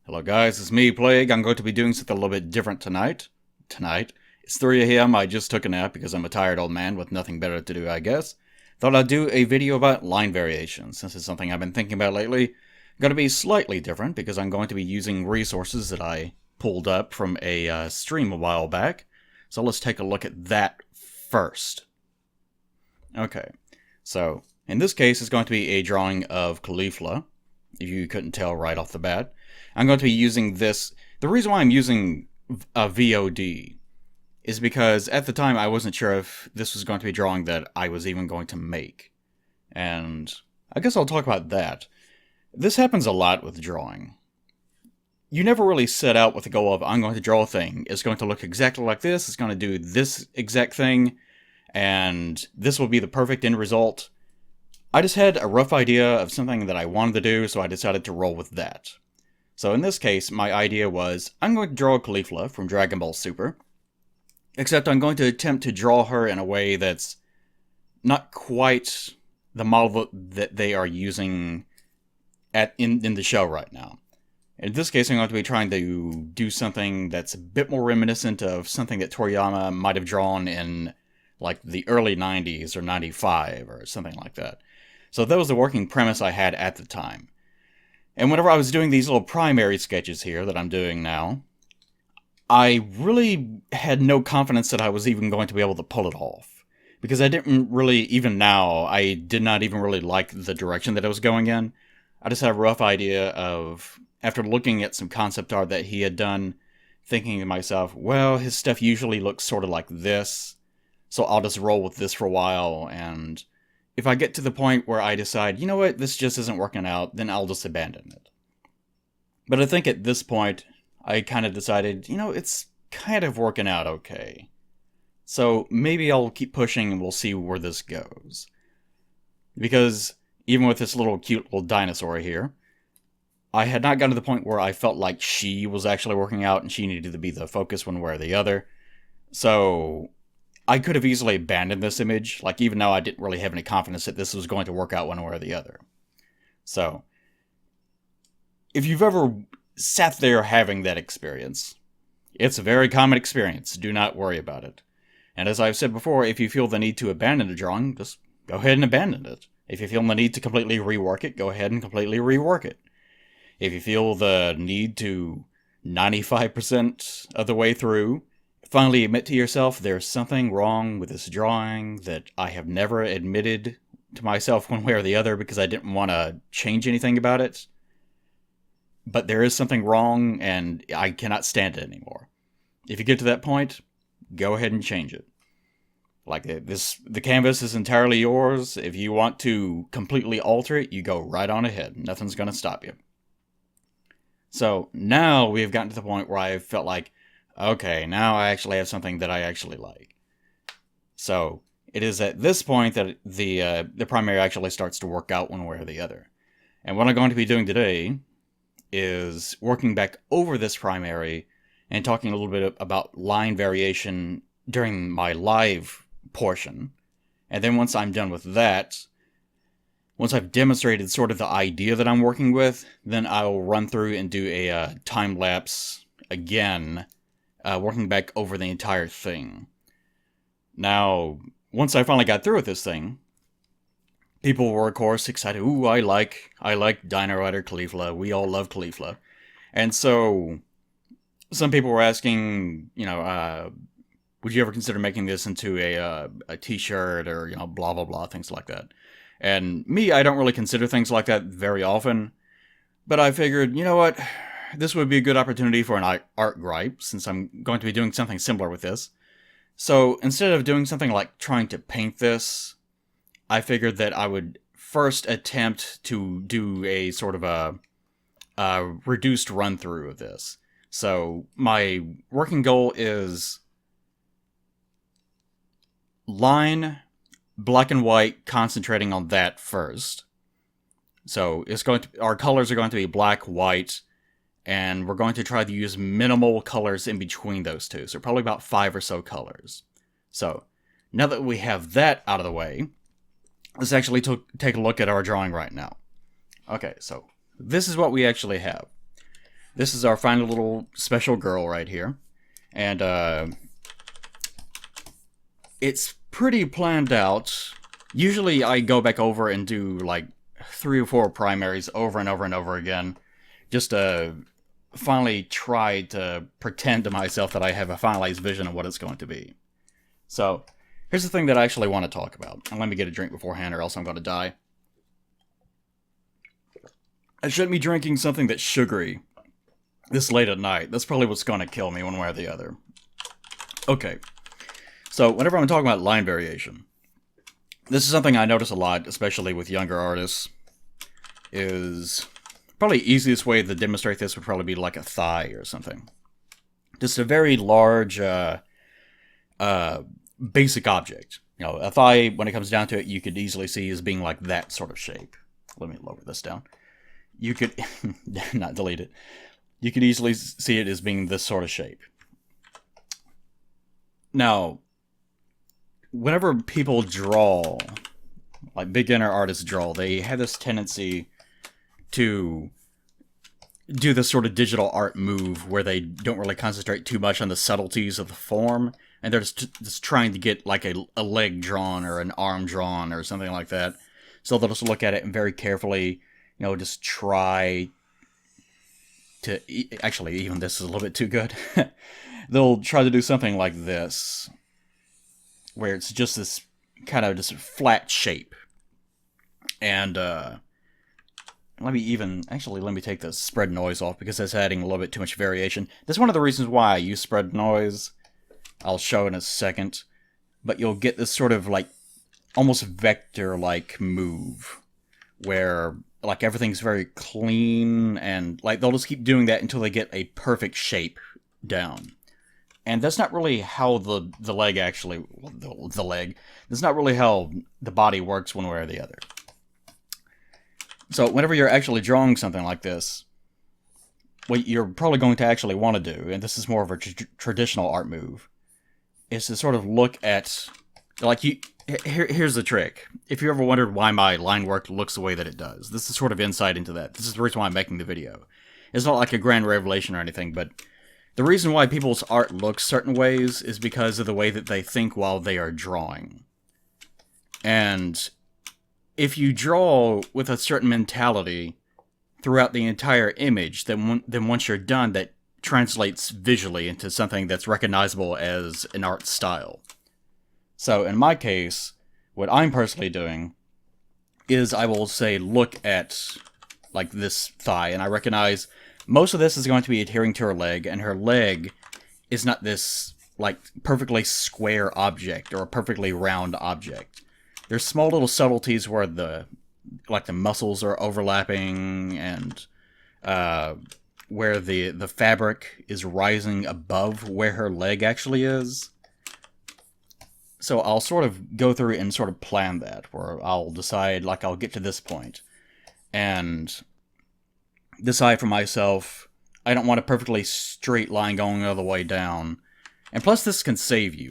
Hello guys, it's me, Plague. I'm going to be doing something a little bit different tonight. It's 3 a.m. I just took a nap because I'm a tired old man with nothing better to do, I guess. Thought I'd do a video about line variations, since it's something I've been thinking about lately. Going to be slightly different because I'm going to be using resources that I pulled up from a stream a while back. So let's take a look at that first. Okay, so in this case it's going to be a drawing of Caulifla, if you couldn't tell right off the bat. I'm going to be using this. The reason why I'm using a VOD is because at the time I wasn't sure if this was going to be a drawing that I was even going to make. And I guess I'll talk about that. This happens a lot with drawing. You never really set out with the goal of, I'm going to draw a thing. It's going to look exactly like this. It's going to do this exact thing. And this will be the perfect end result. I just had a rough idea of something that I wanted to do, so I decided to roll with that. So in this case, my idea was, I'm going to draw Caulifla from Dragon Ball Super, except I'm going to attempt to draw her in a way that's not quite the model that they are using in the show right now. In this case, I'm going to be trying to do something that's a bit more reminiscent of something that Toriyama might have drawn in like the early 90s or 95 or something like that. So that was the working premise I had at the time. And whenever I was doing these little primary sketches here that I'm doing now, I really had no confidence that I was even going to be able to pull it off. Because I didn't really, even now, I did not even really like the direction that it was going in. I just had a rough idea of, after looking at some concept art that he had done, thinking to myself, well, his stuff usually looks sort of like this, so I'll just roll with this for a while, and if I get to the point where I decide, you know what, this just isn't working out, then I'll just abandon it. But I think at this point, I kind of decided, you know, it's kind of working out okay. So maybe I'll keep pushing and we'll see where this goes. Because even with this little cute little dinosaur here, I had not gotten to the point where I felt like she was actually working out and she needed to be the focus one way or the other. So I could have easily abandoned this image, like even though I didn't really have any confidence that this was going to work out one way or the other. So, if you've ever sat there having that experience, it's a very common experience, do not worry about it. And as I've said before, if you feel the need to abandon a drawing, just go ahead and abandon it. If you feel the need to completely rework it, go ahead and completely rework it. If you feel the need to 95% of the way through finally admit to yourself there's something wrong with this drawing that I have never admitted to myself one way or the other because I didn't want to change anything about it, but there is something wrong and I cannot stand it anymore. If you get to that point, go ahead and change it. Like the canvas is entirely yours. If you want to completely alter it, you go right on ahead. Nothing's going to stop you. So now we've gotten to the point where I felt like, okay, now I actually have something that I actually like. So it is at this point that the primary actually starts to work out one way or the other. And what I'm going to be doing today is working back over this primary and talking a little bit about line variation during my live portion. And then once I'm done with that, once I've demonstrated sort of the idea that I'm working with, then I'll run through and do a time lapse again, working back over the entire thing. Now, once I finally got through with this thing, people were, of course, excited. Ooh, I like Dino Rider Caulifla. We all love Caulifla. And so, some people were asking, you know, would you ever consider making this into a t-shirt or, you know, blah, blah, blah, things like that. And me, I don't really consider things like that very often. But I figured, you know what? This would be a good opportunity for an art gripe, since I'm going to be doing something similar with this. So instead of doing something like trying to paint this, I figured that I would first attempt to do a sort of a reduced run-through of this. So my working goal is line, black and white, concentrating on that first. So our colors are going to be black, white, and we're going to try to use minimal colors in between those two. So probably about 5 or so colors. So now that we have that out of the way, let's actually take a look at our drawing right now. Okay, so this is what we actually have. This is our final little special girl right here. And it's pretty planned out. Usually I go back over and do like 3 or 4 primaries over and over and over again. Just to finally try to pretend to myself that I have a finalized vision of what it's going to be. So, here's the thing that I actually want to talk about. And let me get a drink beforehand or else I'm going to die. I shouldn't be drinking something that's sugary this late at night. That's probably what's going to kill me one way or the other. Okay. So, whenever I'm talking about line variation, this is something I notice a lot, especially with younger artists, is probably the easiest way to demonstrate this would probably be like a thigh or something. Just a very large, basic object. You know, a thigh, when it comes down to it, you could easily see as being like that sort of shape. Let me lower this down. You could, not delete it. You could easily see it as being this sort of shape. Now, whenever people draw, like beginner artists draw, they have this tendency to do this sort of digital art move where they don't really concentrate too much on the subtleties of the form, and they're just trying to get like a leg drawn or an arm drawn or something like that. So they'll just look at it and very carefully, you know, just try to... Actually, even this is a little bit too good. They'll try to do something like this, where it's just this kind of just flat shape. And, let me take the spread noise off because that's adding a little bit too much variation. That's one of the reasons why I use spread noise. I'll show in a second. But you'll get this sort of like almost vector-like move where like everything's very clean and like they'll just keep doing that until they get a perfect shape down. And that's not really how the leg actually... The leg. That's not really how the body works one way or the other. So whenever you're actually drawing something like this, what you're probably going to actually want to do, and this is more of a traditional art move, is to sort of look at... Like, here's the trick. If you ever wondered why my line work looks the way that it does, this is sort of insight into that. This is the reason why I'm making the video. It's not like a grand revelation or anything, but... The reason why people's art looks certain ways is because of the way that they think while they are drawing. And if you draw with a certain mentality throughout the entire image, then once you're done, that translates visually into something that's recognizable as an art style. So in my case, what I'm personally doing is I will say look at like this thigh, and I recognize... Most of this is going to be adhering to her leg, and her leg is not this, like, perfectly square object or a perfectly round object. There's small little subtleties where the muscles are overlapping and where the fabric is rising above where her leg actually is. So I'll sort of go through and sort of plan that, where I'll decide, like, I'll get to this point, and... decide for myself, I don't want a perfectly straight line going all the way down. And plus this can save you.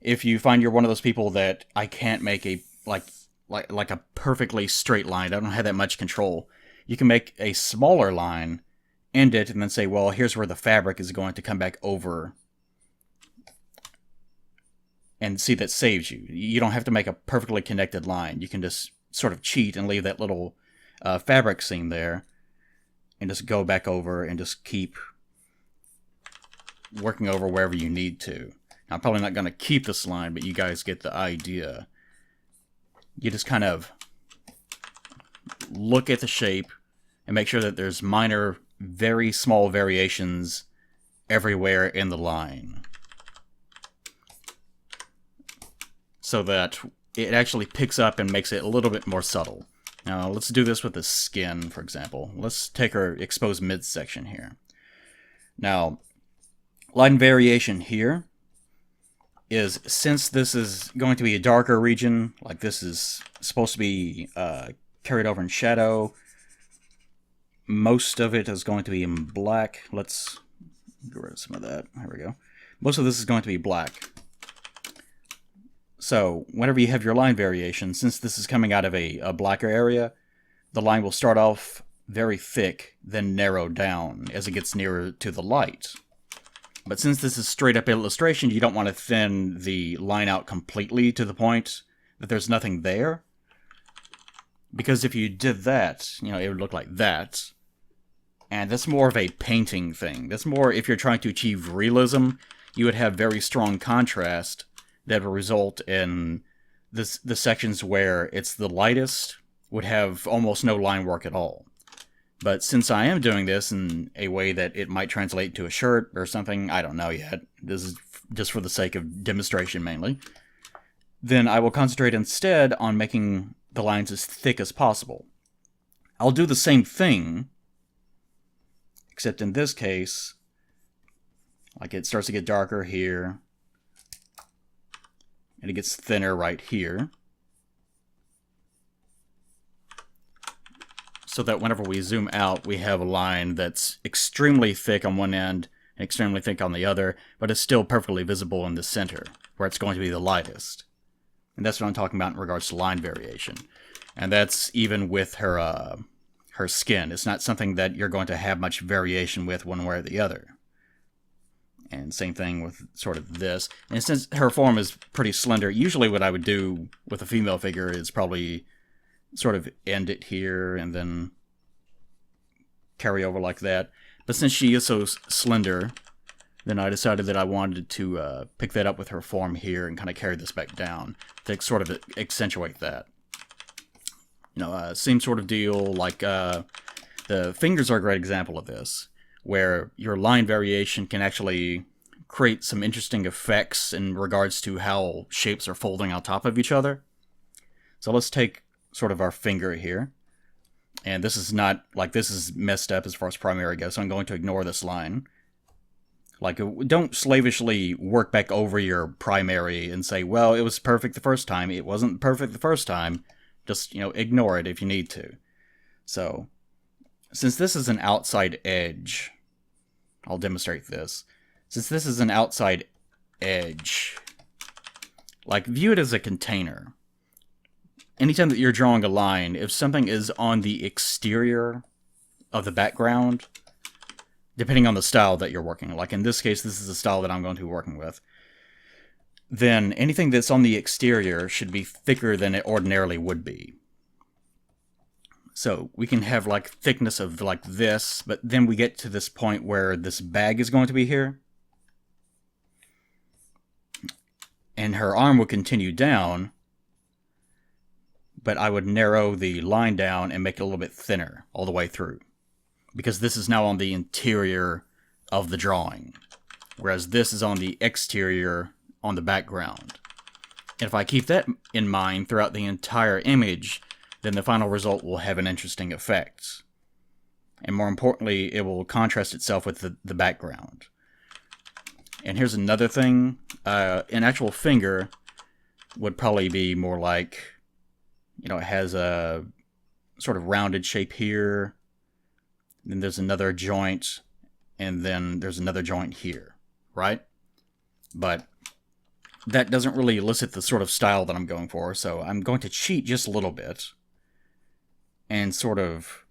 If you find you're one of those people that I can't make a, like a perfectly straight line, I don't have that much control. You can make a smaller line, end it, and then say, well, here's where the fabric is going to come back over. And see, that saves you. You don't have to make a perfectly connected line. You can just sort of cheat and leave that little fabric seam there. And just go back over and just keep working over wherever you need to. Now, I'm probably not going to keep this line, but you guys get the idea. You just kind of look at the shape and make sure that there's minor, very small variations everywhere in the line. So that it actually picks up and makes it a little bit more subtle. Now, let's do this with the skin, for example. Let's take our exposed midsection here. Now, line variation here is, since this is going to be a darker region, like this is supposed to be carried over in shadow, most of it is going to be in black. Let's get rid of some of that. There we go. Most of this is going to be black. So, whenever you have your line variation, since this is coming out of a blacker area, the line will start off very thick, then narrow down as it gets nearer to the light. But since this is straight up illustration, you don't want to thin the line out completely to the point that there's nothing there. Because if you did that, it would look like that. And that's more of a painting thing. That's more if you're trying to achieve realism, you would have very strong contrast that would result in the sections where it's the lightest would have almost no line work at all. But since I am doing this in a way that it might translate to a shirt or something, I don't know yet. This is just for the sake of demonstration mainly. Then I will concentrate instead on making the lines as thick as possible. I'll do the same thing, except in this case, like it starts to get darker here, and it gets thinner right here. So that whenever we zoom out, we have a line that's extremely thick on one end and extremely thick on the other, but it's still perfectly visible in the center, where it's going to be the lightest. And that's what I'm talking about in regards to line variation. And that's even with her skin. It's not something that you're going to have much variation with one way or the other. And same thing with sort of this. And since her form is pretty slender, usually what I would do with a female figure is probably sort of end it here and then carry over like that. But since she is so slender, then I decided that I wanted to pick that up with her form here and kind of carry this back down to sort of accentuate that. Same sort of deal, like the fingers are a great example of this, where your line variation can actually create some interesting effects in regards to how shapes are folding on top of each other. So let's take sort of our finger here. And this is not, like, this is messed up as far as primary goes, so I'm going to ignore this line. Like, don't slavishly work back over your primary and say, well, it was perfect the first time. It wasn't perfect the first time. Just, ignore it if you need to. So, since this is an outside edge, I'll demonstrate this. Since this is an outside edge, like, view it as a container. Anytime that you're drawing a line, if something is on the exterior of the background, depending on the style that you're working, like in this case, this is the style that I'm going to be working with, then anything that's on the exterior should be thicker than it ordinarily would be. So we can have like thickness of like this, but then we get to this point where this bag is going to be here. And her arm would continue down, but I would narrow the line down and make it a little bit thinner all the way through. Because this is now on the interior of the drawing, whereas this is on the exterior on the background. And if I keep that in mind throughout the entire image, then the final result will have an interesting effect. And more importantly, it will contrast itself with the background. And here's another thing. An actual finger would probably be more like, it has a sort of rounded shape here. Then there's another joint, and then there's another joint here, right? But that doesn't really elicit the sort of style that I'm going for, so I'm going to cheat just a little bit and sort of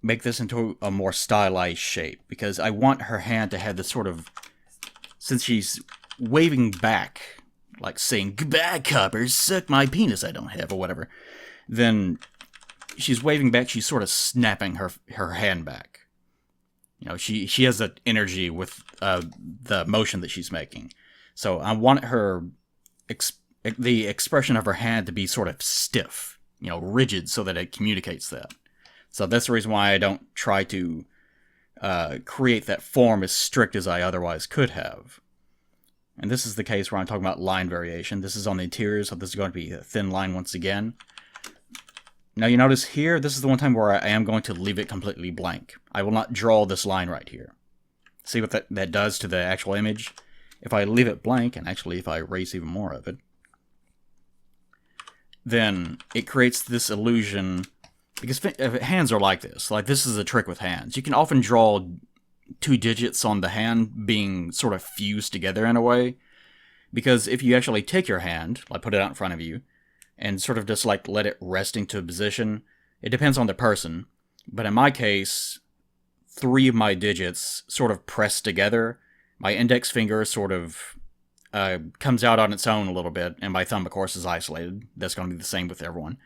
make this into a more stylized shape, because I want her hand to have this sort of, since she's waving back, like saying, "Goodbye, coppers, suck my penis I don't have," or whatever, then she's waving back, she's sort of snapping her hand back. She has that energy with the motion that she's making. So I want her, the expression of her hand to be sort of stiff, rigid, so that it communicates that. So that's the reason why I don't try to create that form as strict as I otherwise could have. And this is the case where I'm talking about line variation. This is on the interior, so this is going to be a thin line once again. Now you notice here, this is the one time where I am going to leave it completely blank. I will not draw this line right here. See what that does to the actual image? If I leave it blank, and actually if I erase even more of it, then it creates this illusion, because hands are like this. Like, this is a trick with hands. You can often draw two digits on the hand being sort of fused together in a way, because if you actually take your hand, like put it out in front of you, and sort of just like let it rest into a position, it depends on the person, But in my case, 3 of my digits sort of pressed together. My index finger sort of comes out on its own a little bit, and my thumb, of course, is isolated. That's going to be the same with everyone.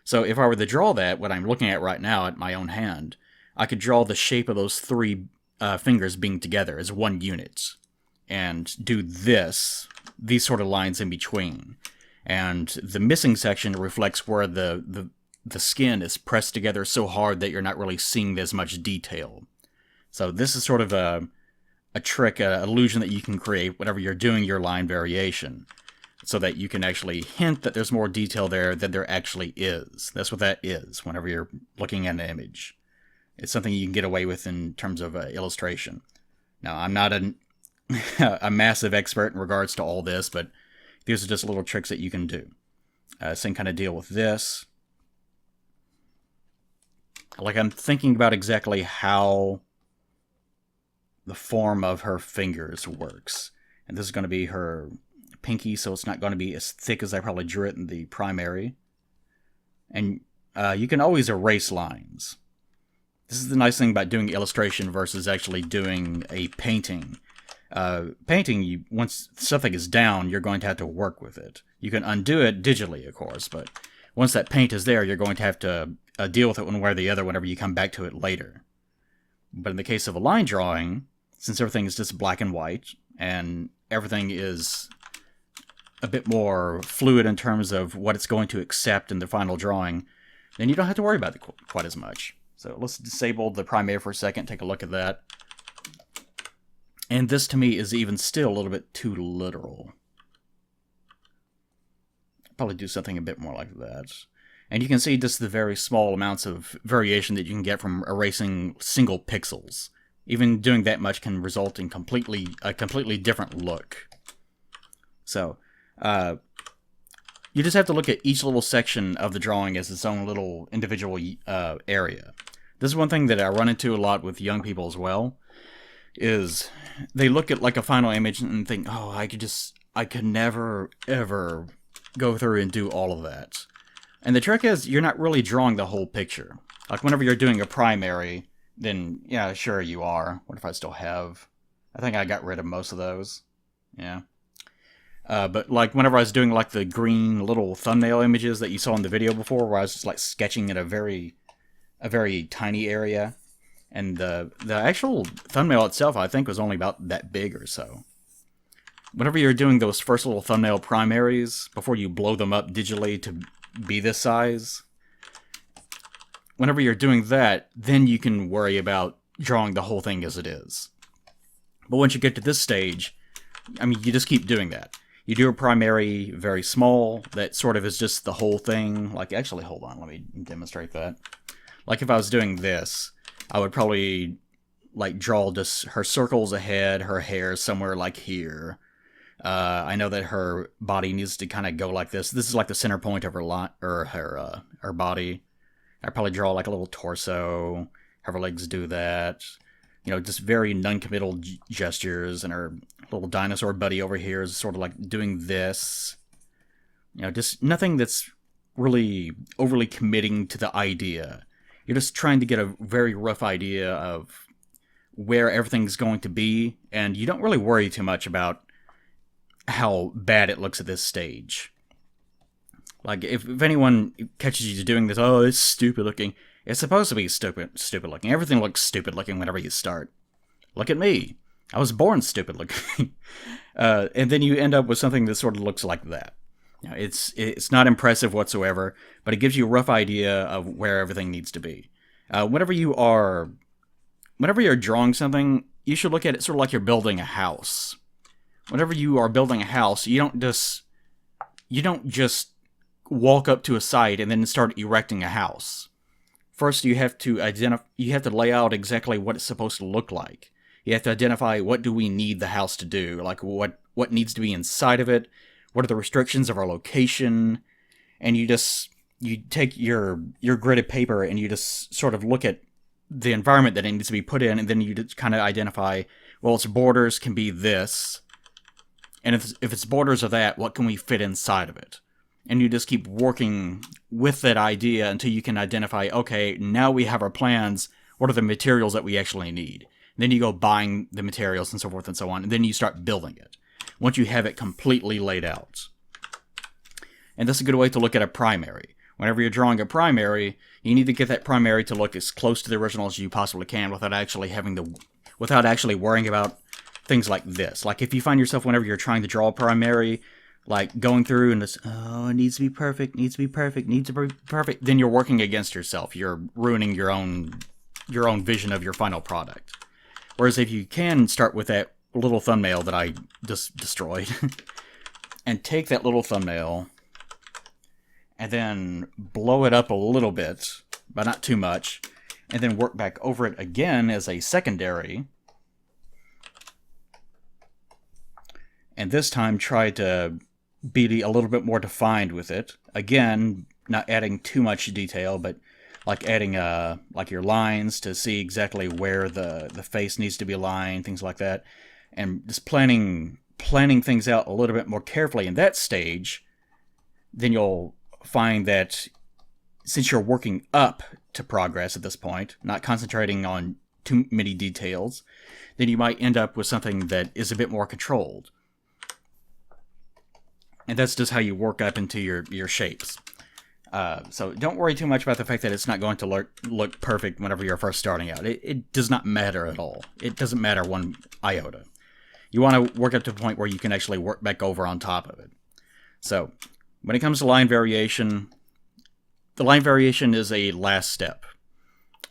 So if I were to draw that, what I'm looking at right now at my own hand, I could draw the shape of those 3 fingers being together as one unit, and do these sort of lines in between. And the missing section reflects where the skin is pressed together so hard that you're not really seeing as much detail. So this is sort of a trick, an illusion that you can create whenever you're doing your line variation, so that you can actually hint that there's more detail there than there actually is. That's what that is whenever you're looking at an image. It's something you can get away with in terms of illustration. Now, I'm not a massive expert in regards to all this, but these are just little tricks that you can do. Same kind of deal with this. Like, I'm thinking about exactly how the form of her fingers works. And this is going to be her pinky, so it's not going to be as thick as I probably drew it in the primary. And you can always erase lines. This is the nice thing about doing illustration versus actually doing a painting. Painting, once something is down, you're going to have to work with it. You can undo it digitally, of course, but once that paint is there, you're going to have to deal with it one way or the other whenever you come back to it later. But in the case of a line drawing, since everything is just black and white, and everything is a bit more fluid in terms of what it's going to accept in the final drawing, then you don't have to worry about it quite as much. So let's disable the primary for a second, take a look at that. And this, to me, is even still a little bit too literal. Probably do something a bit more like that. And you can see just the very small amounts of variation that you can get from erasing single pixels. Even doing that much can result in a completely different look. So, you just have to look at each little section of the drawing as its own little individual area. This is one thing that I run into a lot with young people as well, is they look at like a final image and think, oh, I could never, ever go through and do all of that. And the trick is, you're not really drawing the whole picture. Like, whenever you're doing a primary, then, yeah, sure you are. What if I still have? I think I got rid of most of those. Yeah. But, like, whenever I was doing, like, the green little thumbnail images that you saw in the video before, where I was just, like, sketching in a very tiny area, and the actual thumbnail itself, I think, was only about that big or so. Whenever you're doing those first little thumbnail primaries, before you blow them up digitally to be this size, whenever you're doing that, then you can worry about drawing the whole thing as it is. But once you get to this stage, I mean, you just keep doing that. You do a primary very small, that sort of is just the whole thing. Like, actually, hold on, let me demonstrate that. Like, if I was doing this, I would probably, like, draw just her circles ahead, her hair somewhere like here. I know that her body needs to kind of go like this. This is like the center point of her body. I'd probably draw like a little torso, have her legs do that. You know, just very non-committal gestures, and her little dinosaur buddy over here is sort of like doing this. You know, just nothing that's really overly committing to the idea. You're just trying to get a very rough idea of where everything's going to be, and you don't really worry too much about how bad it looks at this stage. Like, if anyone catches you doing this, oh, it's stupid looking, it's supposed to be stupid looking. Everything looks stupid looking whenever you start. Look at me. I was born stupid looking. And then you end up with something that sort of looks like that. You know, it's not impressive whatsoever, but it gives you a rough idea of where everything needs to be. Whenever you're drawing something, you should look at it sort of like you're building a house. Whenever you are building a house, you don't just walk up to a site and then start erecting a house. First, you have to lay out exactly what it's supposed to look like. You have to identify, what do we need the house to do? Like, what needs to be inside of it? What are the restrictions of our location? And you take your gridded paper and you just sort of look at the environment that it needs to be put in, and then you just kind of identify, well, its borders can be this. And if its borders are that, what can we fit inside of it? and you just keep working with that idea until you can identify, okay, now we have our plans, what are the materials that we actually need? Then you go buying the materials and so forth and so on, and then you start building it once you have it completely laid out. And this is a good way to look at a primary. Whenever you're drawing a primary, you need to get that primary to look as close to the original as you possibly can without actually worrying about things like this. Like if you find yourself whenever you're trying to draw a primary, like going through and just, oh, it needs to be perfect, needs to be perfect, needs to be perfect, then you're working against yourself. You're ruining your own vision of your final product. Whereas if you can start with that little thumbnail that I just destroyed, and take that little thumbnail and then blow it up a little bit, but not too much, and then work back over it again as a secondary, and this time try to be a little bit more defined with it. Again, not adding too much detail, but like adding like your lines to see exactly where the face needs to be aligned, things like that, and just planning things out a little bit more carefully in that stage. Then you'll find that since you're working up to progress at this point, not concentrating on too many details, then you might end up with something that is a bit more controlled. And that's just how you work up into your shapes. So don't worry too much about the fact that it's not going to look perfect whenever you're first starting out. It does not matter at all. It doesn't matter one iota. You want to work up to the point where you can actually work back over on top of it. So when it comes to line variation, the line variation is a last step.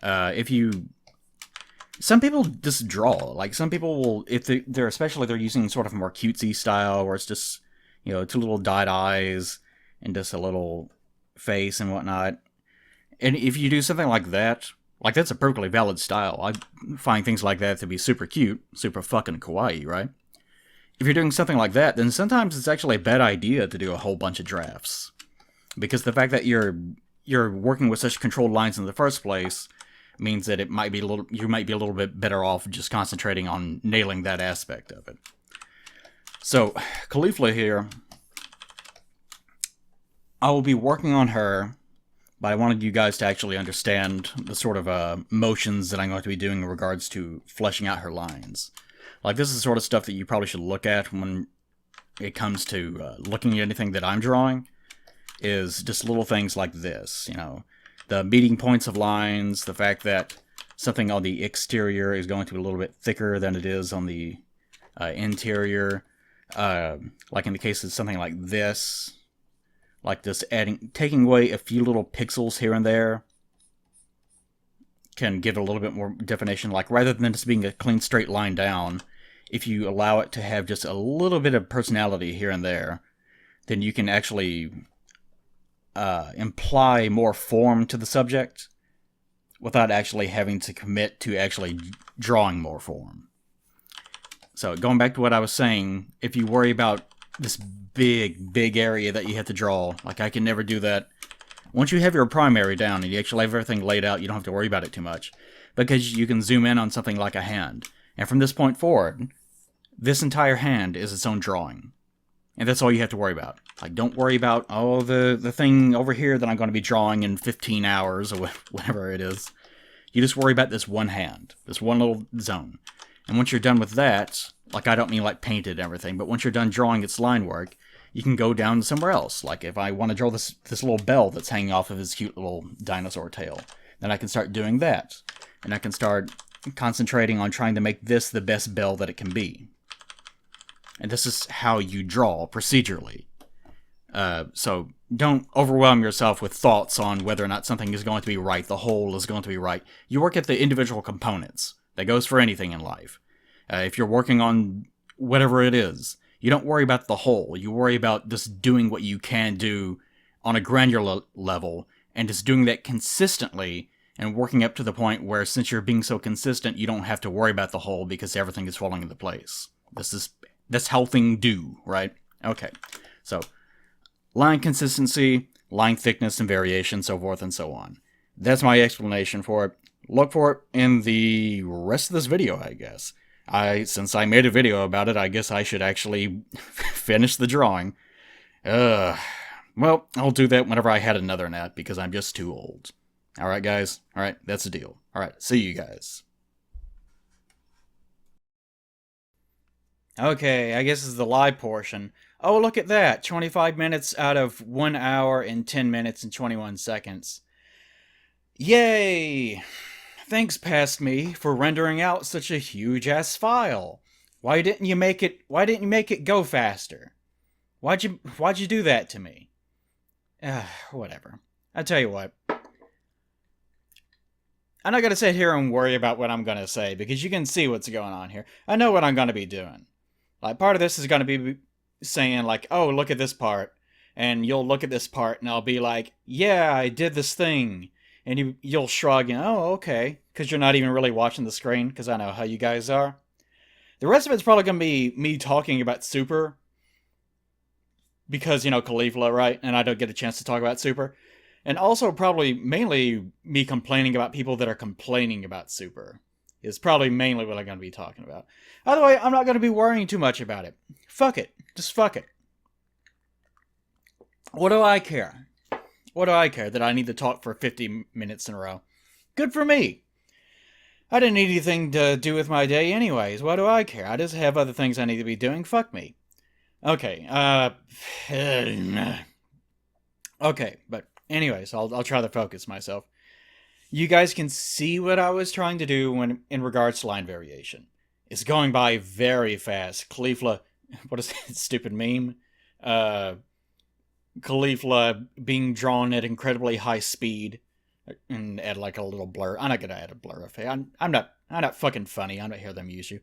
Some people just draw. Like some people will, if they're using sort of a more cutesy style where it's just, two little dyed eyes and just a little face and whatnot. And if you do something like that's a perfectly valid style. I find things like that to be super cute, super fucking kawaii, right? If you're doing something like that, then sometimes it's actually a bad idea to do a whole bunch of drafts. Because the fact that you're working with such controlled lines in the first place means that you might be a little bit better off just concentrating on nailing that aspect of it. So, Caulifla here, I will be working on her, but I wanted you guys to actually understand the sort of motions that I'm going to be doing in regards to fleshing out her lines. Like, this is the sort of stuff that you probably should look at when it comes to looking at anything that I'm drawing, is just little things like this, the meeting points of lines, the fact that something on the exterior is going to be a little bit thicker than it is on the interior, like in the case of something like this, like this taking away a few little pixels here and there can give it a little bit more definition. Like rather than just being a clean straight line down, if you allow it to have just a little bit of personality here and there, then you can actually imply more form to the subject without actually having to commit to actually drawing more form. So going back to what I was saying, if you worry about this big area that you have to draw, like I can never do that. Once you have your primary down and you actually have everything laid out, you don't have to worry about it too much, because you can zoom in on something like a hand. And from this point forward, this entire hand is its own drawing. And that's all you have to worry about. Like, don't worry about, the thing over here that I'm going to be drawing in 15 hours or whatever it is. You just worry about this one hand, this one little zone. And once you're done with that, like I don't mean like painted and everything, but once you're done drawing its line work, you can go down somewhere else. Like if I want to draw this little bell that's hanging off of his cute little dinosaur tail, then I can start doing that. And I can start concentrating on trying to make this the best bell that it can be. And this is how you draw procedurally. So don't overwhelm yourself with thoughts on whether or not something is going to be right, the whole is going to be right. You work at the individual components. That goes for anything in life. If you're working on whatever it is, you don't worry about the whole. You worry about just doing what you can do on a granular level, and just doing that consistently, and working up to the point where, since you're being so consistent, you don't have to worry about the whole because everything is falling into place. That's how things do, right? Okay, so line consistency, line thickness and variation, so forth and so on. That's my explanation for it. Look for it in the rest of this video, I guess. Since I made a video about it, I guess I should actually finish the drawing. Well, I'll do that whenever I had another nap because I'm just too old. Alright, guys? Alright, that's the deal. Alright, see you guys. Okay, I guess this is the live portion. Oh, look at that. 25 minutes out of 1 hour and 10 minutes and 21 seconds. Yay! Thanks, Past Me, for rendering out such a huge-ass file. Why didn't you make it go faster? Why'd you do that to me? Whatever. I tell you what. I'm not gonna sit here and worry about what I'm gonna say because you can see what's going on here. I know what I'm gonna be doing. Like, part of this is gonna be saying, like, oh, look at this part. And you'll look at this part and I'll be like, yeah, I did this thing. And you'll shrug and, oh, okay. Because you're not even really watching the screen, because I know how you guys are. The rest of it's probably going to be me talking about Super. Because, Caulifla, right? And I don't get a chance to talk about Super. And also probably mainly me complaining about people that are complaining about Super. Is probably mainly what I'm going to be talking about. Either way, I'm not going to be worrying too much about it. Fuck it. Just fuck it. What do I care? What do I care that I need to talk for 50 minutes in a row? Good for me. I didn't need anything to do with my day anyways. What do I care? I just have other things I need to be doing. Fuck me. Okay, okay, but anyways, I'll try to focus myself. You guys can see what I was trying to do when in regards to line variation. It's going by very fast. Caulifla, what is that stupid meme? Caulifla being drawn at incredibly high speed and add like a little blur. I'm not gonna add a blur effect. I'm not fucking funny. I'm not here to amuse you.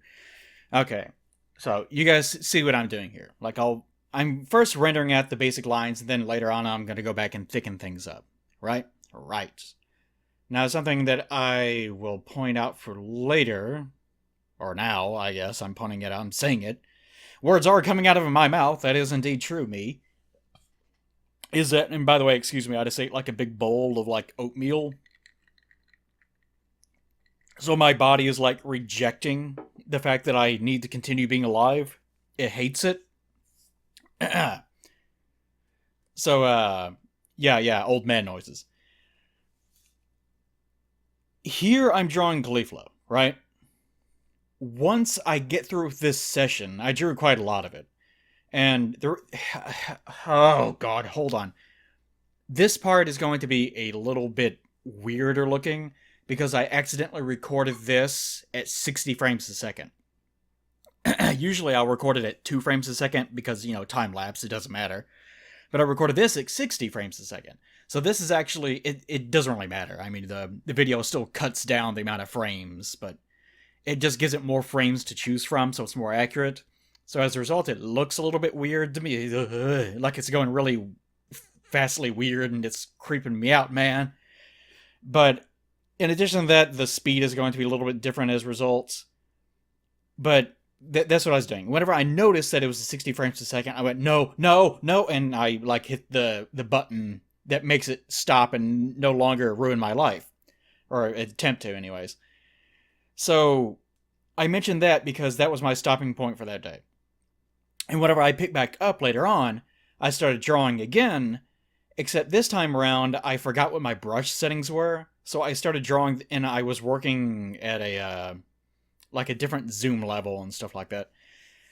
Okay, so you guys see what I'm doing here. Like I'm first rendering out the basic lines, and then later on I'm gonna go back and thicken things up. Right? Right. Now something that I will point out for later, or now I guess I'm pointing it out. I'm saying it. Words are coming out of my mouth. That is indeed true, me. Is that, and by the way, excuse me, I just ate like a big bowl of like oatmeal. So my body is like rejecting the fact that I need to continue being alive. It hates it. So, yeah, old man noises. Here I'm drawing Caulifla, right? Once I get through this session, I drew quite a lot of it. And there, oh god, hold on. This part is going to be a little bit weirder looking because I accidentally recorded this at 60 frames a second. Usually I'll record it at 2 frames a second because, time lapse, it doesn't matter. But I recorded this at 60 frames a second. So this is actually, it doesn't really matter. I mean, the video still cuts down the amount of frames, but it just gives it more frames to choose from, so it's more accurate. So as a result, it looks a little bit weird to me. Like it's going really fastly weird and it's creeping me out, man. But in addition to that, the speed is going to be a little bit different as a result. But that's what I was doing. Whenever I noticed that it was 60 frames a second, I went, no, and I like hit the button that makes it stop and no longer ruin my life. Or attempt to, anyways. So I mentioned that because that was my stopping point for that day. And whenever I picked back up later on, I started drawing again, except this time around, I forgot what my brush settings were. So I started drawing, and I was working at a different zoom level and stuff like that.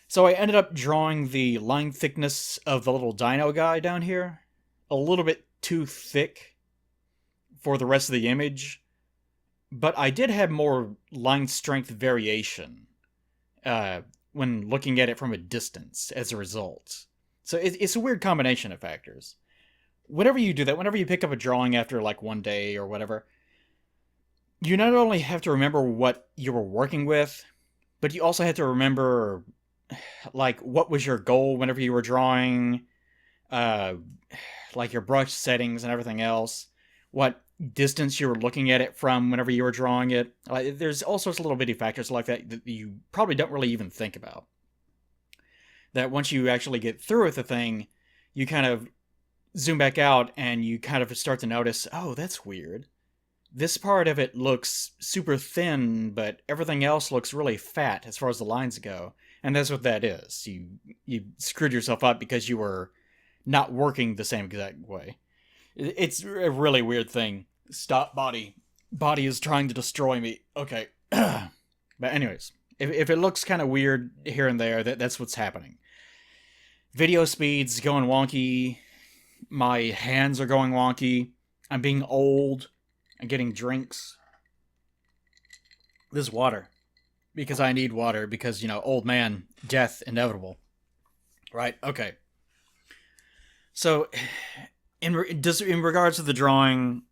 So I ended up drawing the line thickness of the little dino guy down here a little bit too thick for the rest of the image. But I did have more line strength variation when looking at it from a distance as a result. So it's a weird combination of factors. Whenever you do that, whenever you pick up a drawing after like one day or whatever, you not only have to remember what you were working with, but you also have to remember like what was your goal whenever you were drawing, like your brush settings and everything else, what distance you were looking at it from whenever you were drawing it. There's all sorts of little bitty factors like that you probably don't really even think about. That once you actually get through with the thing, you kind of zoom back out and you kind of start to notice, oh, that's weird. This part of it looks super thin, but everything else looks really fat as far as the lines go. And that's what that is. You screwed yourself up because you were not working the same exact way. It's a really weird thing. Stop, body. Body is trying to destroy me. Okay. But anyways, if it looks kind of weird here and there, that's what's happening. Video speed's going wonky. My hands are going wonky. I'm being old. I'm getting drinks. This is water. Because I need water. Because, old man, death, inevitable. Right? Okay. So, in regards to the drawing,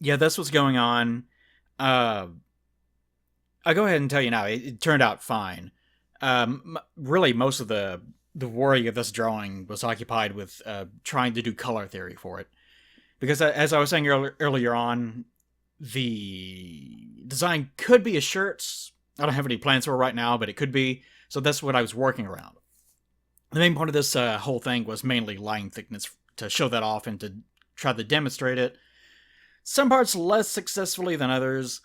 yeah, that's what's going on. I'll go ahead and tell you now, it turned out fine. Really, most of the worry of this drawing was occupied with trying to do color theory for it. Because as I was saying earlier on, the design could be a shirt. I don't have any plans for it right now, but it could be. So that's what I was working around. The main part of this whole thing was mainly line thickness to show that off and to try to demonstrate it. Some parts less successfully than others.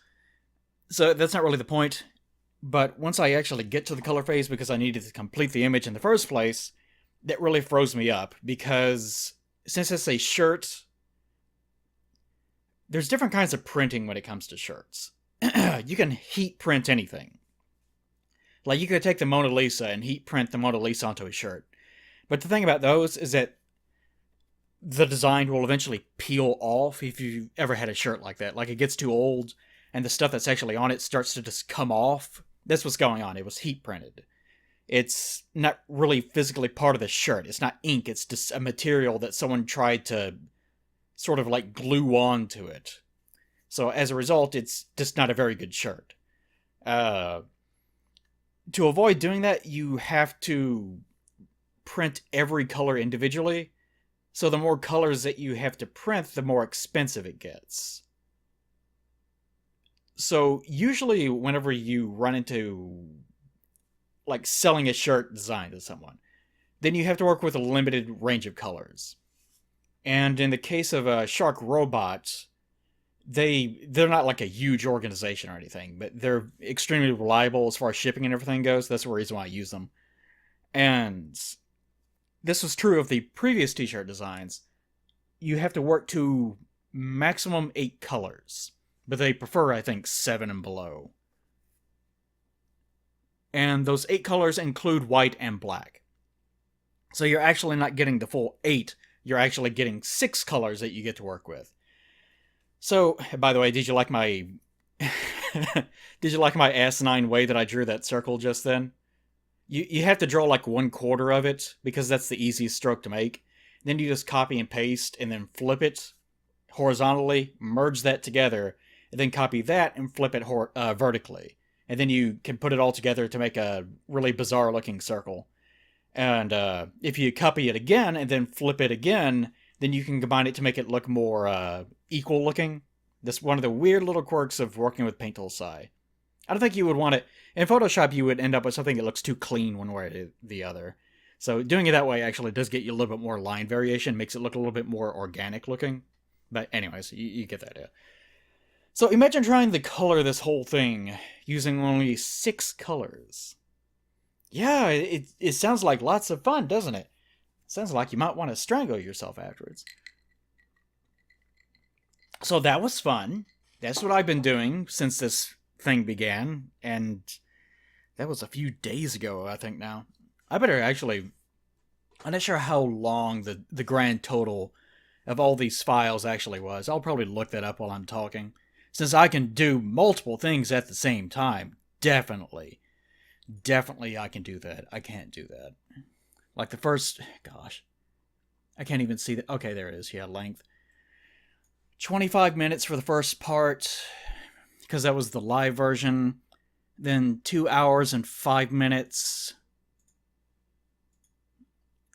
So that's not really the point. But once I actually get to the color phase, because I needed to complete the image in the first place, that really froze me up. Because since it's a shirt, there's different kinds of printing when it comes to shirts. You can heat print anything. Like, you could take the Mona Lisa and heat print the Mona Lisa onto a shirt. But the thing about those is that the design will eventually peel off if you've ever had a shirt like that. Like, it gets too old, and the stuff that's actually on it starts to just come off. That's what's going on. It was heat printed. It's not really physically part of the shirt. It's not ink. It's just a material that someone tried to sort of like glue onto it. So as a result, it's just not a very good shirt. To avoid doing that, you have to print every color individually. So the more colors that you have to print, the more expensive it gets. So usually whenever you run into like selling a shirt designed to someone, then you have to work with a limited range of colors. And in the case of Shark Robots, they're not like a huge organization or anything, but they're extremely reliable as far as shipping and everything goes. That's the reason why I use them. And this was true of the previous t-shirt designs. You have to work to maximum 8 colors, but they prefer, I think, 7 and below. And those 8 colors include white and black. So you're actually not getting the full 8, you're actually getting 6 colors that you get to work with. So, by the way, did you like my asinine way that I drew that circle just then? You have to draw like 1/4 of it, because that's the easiest stroke to make. Then you just copy and paste, and then flip it horizontally, merge that together, and then copy that and flip it vertically. And then you can put it all together to make a really bizarre looking circle. And if you copy it again and then flip it again, then you can combine it to make it look more equal looking. That's one of the weird little quirks of working with Paint Tool Sci. I don't think you would want it. In Photoshop, you would end up with something that looks too clean one way or the other. So doing it that way actually does get you a little bit more line variation, makes it look a little bit more organic looking. But anyways, you get the idea. So imagine trying to color this whole thing using only 6 colors. Yeah, it sounds like lots of fun, doesn't it? Sounds like you might want to strangle yourself afterwards. So that was fun. That's what I've been doing since this thing began, and that was a few days ago, I think now. I better actually... I'm not sure how long the grand total of all these files actually was. I'll probably look that up while I'm talking. Since I can do multiple things at the same time, definitely I can do that. I can't do that. Like the first... Gosh. I can't even see that. Okay, there it is. Yeah, length. 25 minutes for the first part, because that was the live version. Then 2 hours and 5 minutes.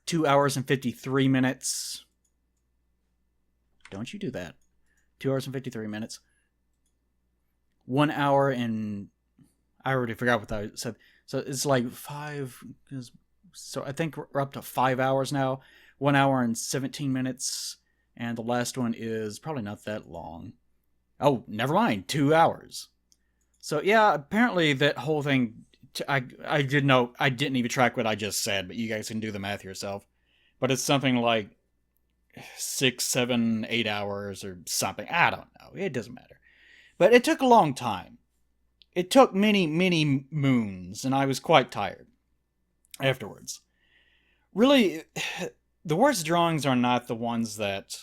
2 hours and 53 minutes. Don't you do that. 2 hours and 53 minutes. 1 hour and... I already forgot what I said. So it's like 5... So I think we're up to 5 hours now. 1 hour and 17 minutes. And the last one is probably not that long. Oh, never mind. 2 hours. So yeah, apparently that whole thing... I didn't even track what I just said, but you guys can do the math yourself. but it's something like 6, 7, 8 hours or something. I don't know. It doesn't matter. But it took a long time. It took many, many moons, and I was quite tired afterwards. Really, the worst drawings are not the ones that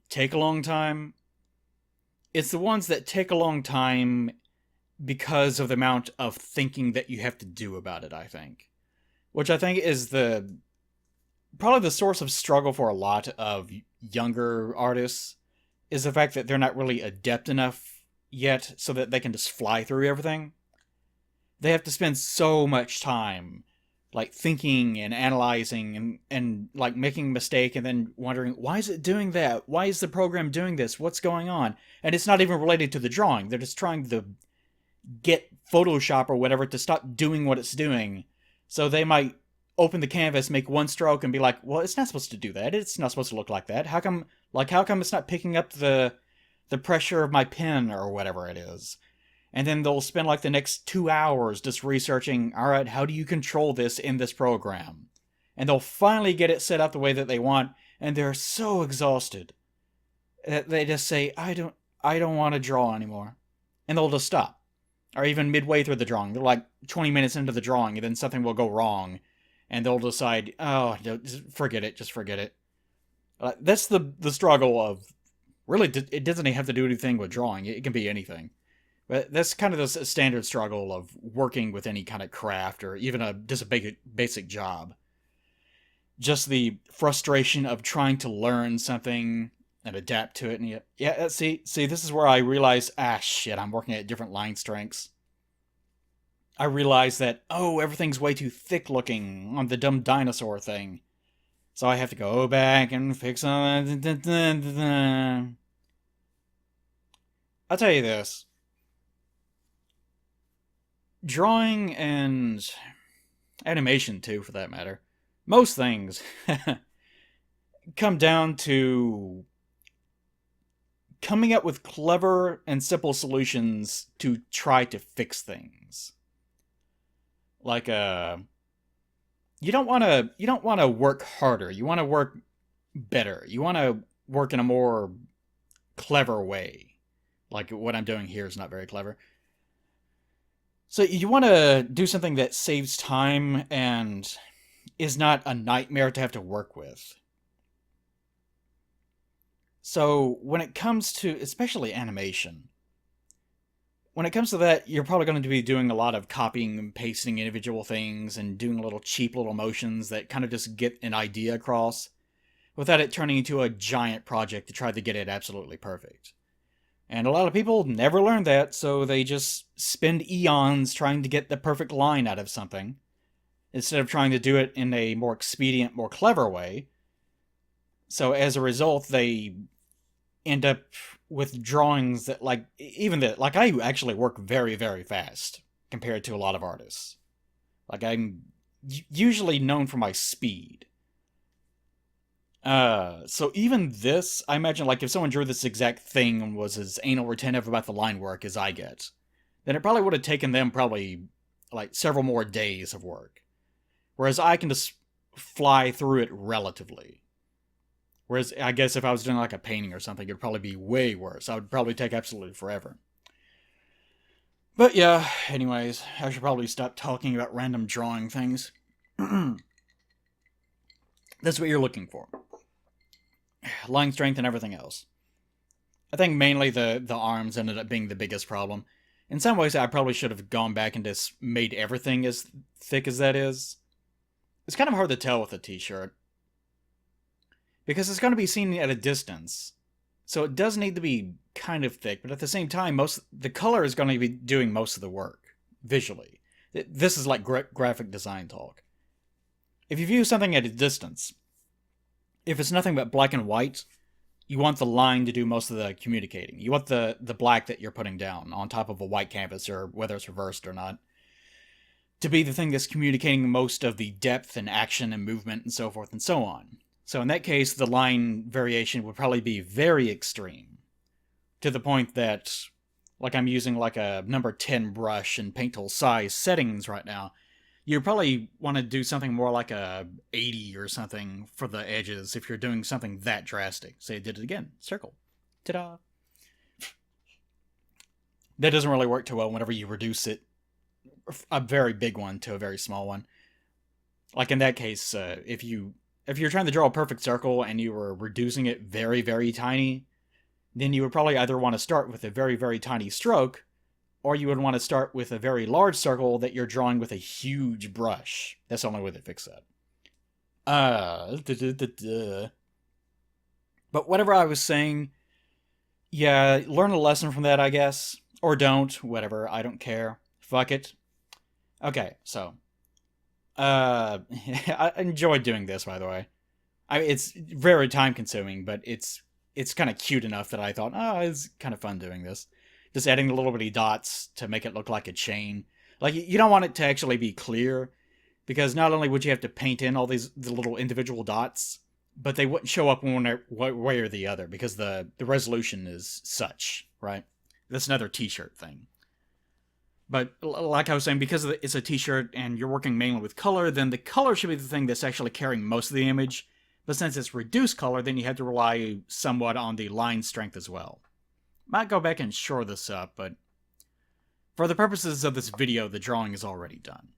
take a long time. It's the ones that take a long time because of the amount of thinking that you have to do about it, I think. Which I think is the probably the source of struggle for a lot of younger artists is the fact that they're not really adept enough yet so that they can just fly through everything. They have to spend so much time like thinking and analyzing and like making a mistake and then wondering why is it doing that? Why is the program doing this? What's going on? And it's not even related to the drawing. They're just trying to get Photoshop or whatever to stop doing what it's doing. So they might open the canvas, make one stroke, and be like, "Well, it's not supposed to do that. It's not supposed to look like that. How come? How come it's not picking up the pressure of my pen or whatever it is?" And then they'll spend like the next 2 hours just researching. All right, how do you control this in this program? And they'll finally get it set up the way that they want, and they're so exhausted that they just say, I don't want to draw anymore," and they'll just stop. Or even midway through the drawing, they're like 20 minutes into the drawing, and then something will go wrong, and they'll decide, oh, just forget it, just forget it. That's the struggle of, really, it doesn't have to do anything with drawing, it can be anything. But that's kind of the standard struggle of working with any kind of craft, or even just a basic job. Just the frustration of trying to learn something and adapt to it, and see, this is where I realize, shit, I'm working at different line strengths. I realize that, everything's way too thick looking on the dumb dinosaur thing. So I have to go back and fix it. I'll tell you this. Drawing and animation, too, for that matter. Most things come down to coming up with clever and simple solutions to try to fix things. Like you don't want to work harder. You want to work better. You want to work in a more clever way. Like what I'm doing here is not very clever. So you want to do something that saves time and is not a nightmare to have to work with. So when it comes to, especially animation, when it comes to that, you're probably going to be doing a lot of copying and pasting individual things and doing little cheap little motions that kind of just get an idea across without it turning into a giant project to try to get it absolutely perfect. And a lot of people never learn that, so they just spend eons trying to get the perfect line out of something, instead of trying to do it in a more expedient, more clever way. So as a result, they end up with drawings that, I actually work very, very fast compared to a lot of artists. Like, I'm usually known for my speed. So even this, I imagine, like, if someone drew this exact thing and was as anal retentive about the line work as I get, then it probably would have taken them like, several more days of work. Whereas I can just fly through it relatively. Whereas, I guess if I was doing, like, a painting or something, it'd probably be way worse. I would probably take absolutely forever. But yeah, anyways, I should probably stop talking about random drawing things. That's what you're looking for. Line strength and everything else. I think mainly the arms ended up being the biggest problem. In some ways, I probably should have gone back and just made everything as thick as that is. It's kind of hard to tell with a t-shirt, because it's going to be seen at a distance. So it does need to be kind of thick, but at the same time, the color is going to be doing most of the work, visually. This is like graphic design talk. If you view something at a distance, if it's nothing but black and white, you want the line to do most of the communicating. You want the black that you're putting down on top of a white canvas, or whether it's reversed or not, to be the thing that's communicating most of the depth and action and movement and so forth and so on. So in that case, the line variation would probably be very extreme, to the point that, like, I'm using like a number 10 brush in paint tool size settings right now, you probably want to do something more like a 80 or something for the edges if you're doing something that drastic. Say I did it again. Circle. Ta-da. That doesn't really work too well whenever you reduce it, a very big one to a very small one. Like in that case, if you're trying to draw a perfect circle and you were reducing it very, very tiny, then you would probably either want to start with a very, very tiny stroke, or you would want to start with a very large circle that you're drawing with a huge brush. That's the only way to fix that. But whatever I was saying, yeah, learn a lesson from that, I guess. Or don't, whatever, I don't care. Fuck it. Okay, so. I enjoyed doing this, by the way. It's very time consuming, but it's kind of cute enough that I thought, oh, it's kind of fun doing this. Just adding the little bitty dots to make it look like a chain. Like, you don't want it to actually be clear, because not only would you have to paint in all the little individual dots, but they wouldn't show up one way or the other, because the resolution is such, right? That's another t-shirt thing. But like I was saying, because it's a t-shirt and you're working mainly with color, then the color should be the thing that's actually carrying most of the image. But since it's reduced color, then you have to rely somewhat on the line strength as well. Might go back and shore this up, but for the purposes of this video, the drawing is already done.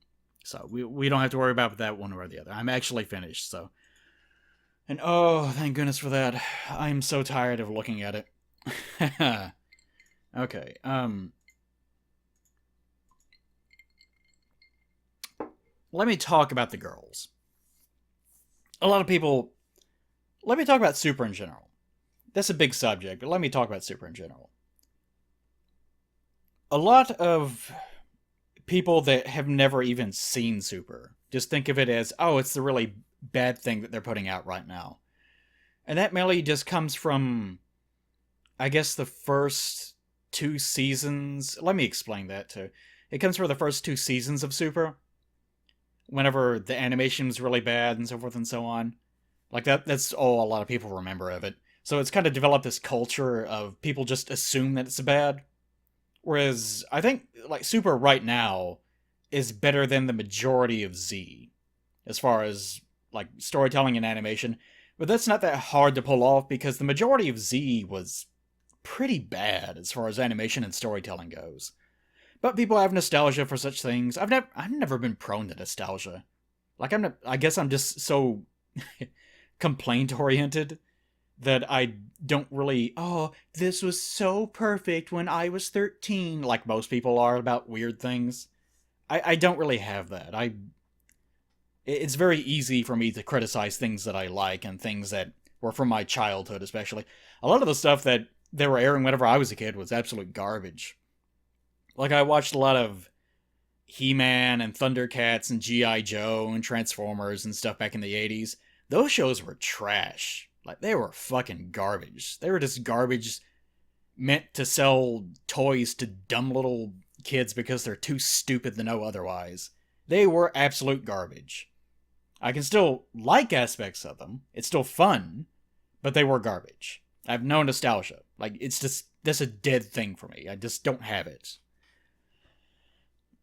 So we don't have to worry about that one or the other. I'm actually finished, so. And oh, thank goodness for that. I'm so tired of looking at it. Okay, let me talk about the girls. A lot of people... Let me talk about Super in general. That's a big subject, but let me talk about Super in general. A lot of people that have never even seen Super just think of it as, oh, it's the really bad thing that they're putting out right now. And that mainly just comes from, I guess, the first 2 seasons. Let me explain that too. It comes from the first 2 seasons of Super, whenever the animation was really bad and so forth and so on. Like, that's all a lot of people remember of it. So it's kind of developed this culture of people just assume that it's bad. Whereas, I think, like, Super right now is better than the majority of Z, as far as, like, storytelling and animation. But that's not that hard to pull off, because the majority of Z was pretty bad as far as animation and storytelling goes. But people have nostalgia for such things. I've never been prone to nostalgia. Like, I guess I'm just so complaint-oriented that I don't really, oh, this was so perfect when I was 13, like most people are about weird things. I don't really have that. It's very easy for me to criticize things that I like and things that were from my childhood, especially. A lot of the stuff that they were airing whenever I was a kid was absolute garbage. Like, I watched a lot of He-Man and Thundercats and G.I. Joe and Transformers and stuff back in the 80s. Those shows were trash. Like, they were fucking garbage. They were just garbage meant to sell toys to dumb little kids because they're too stupid to know otherwise. They were absolute garbage. I can still like aspects of them. It's still fun, but they were garbage. I have no nostalgia. Like, it's just, that's a dead thing for me. I just don't have it.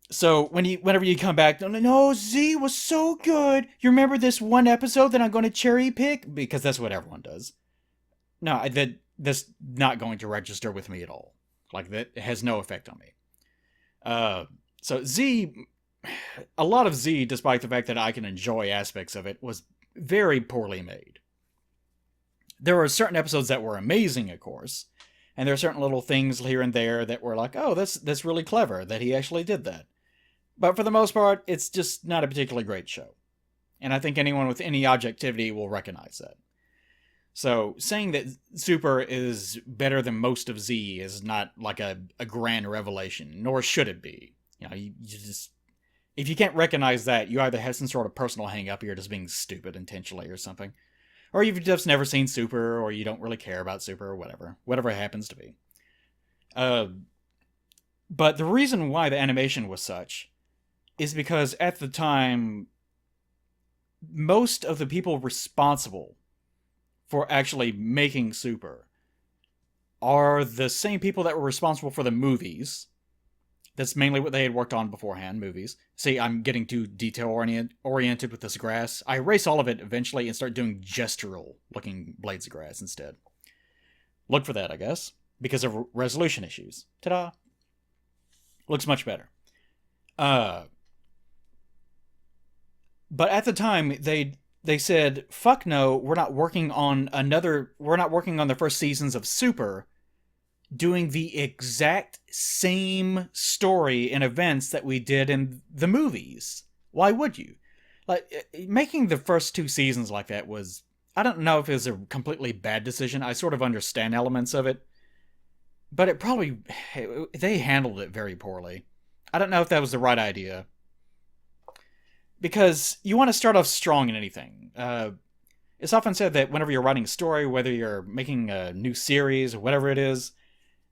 So whenever you come back, no, Z was so good. You remember this one episode that I'm going to cherry pick? Because that's what everyone does. No, that's not going to register with me at all. Like, that has no effect on me. So Z, a lot of Z, despite the fact that I can enjoy aspects of it, was very poorly made. There were certain episodes that were amazing, of course, and there are certain little things here and there that were like, oh, that's really clever that he actually did that. But for the most part, it's just not a particularly great show. And I think anyone with any objectivity will recognize that. So, saying that Super is better than most of Z is not like a grand revelation, nor should it be. You know, you just... If you can't recognize that, you either have some sort of personal hang-up, or you're just being stupid intentionally or something. Or you've just never seen Super, or you don't really care about Super, or whatever. Whatever it happens to be. But the reason why the animation was such is because at the time, most of the people responsible for actually making Super are the same people that were responsible for the movies That's mainly what they had worked on beforehand, movies. See, I'm getting too detail-oriented with this grass. I erase all of it eventually and start doing gestural-looking blades of grass instead. Look for that, I guess, because of resolution issues. Ta-da! Looks much better. But at the time, they said, fuck no, we're not working on the first seasons of Super, doing the exact same story and events that we did in the movies. Why would you? Like, making the first 2 seasons like that was... I don't know if it was a completely bad decision. I sort of understand elements of it. But it probably... They handled it very poorly. I don't know if that was the right idea. Because you want to start off strong in anything. It's often said that whenever you're writing a story, whether you're making a new series or whatever it is,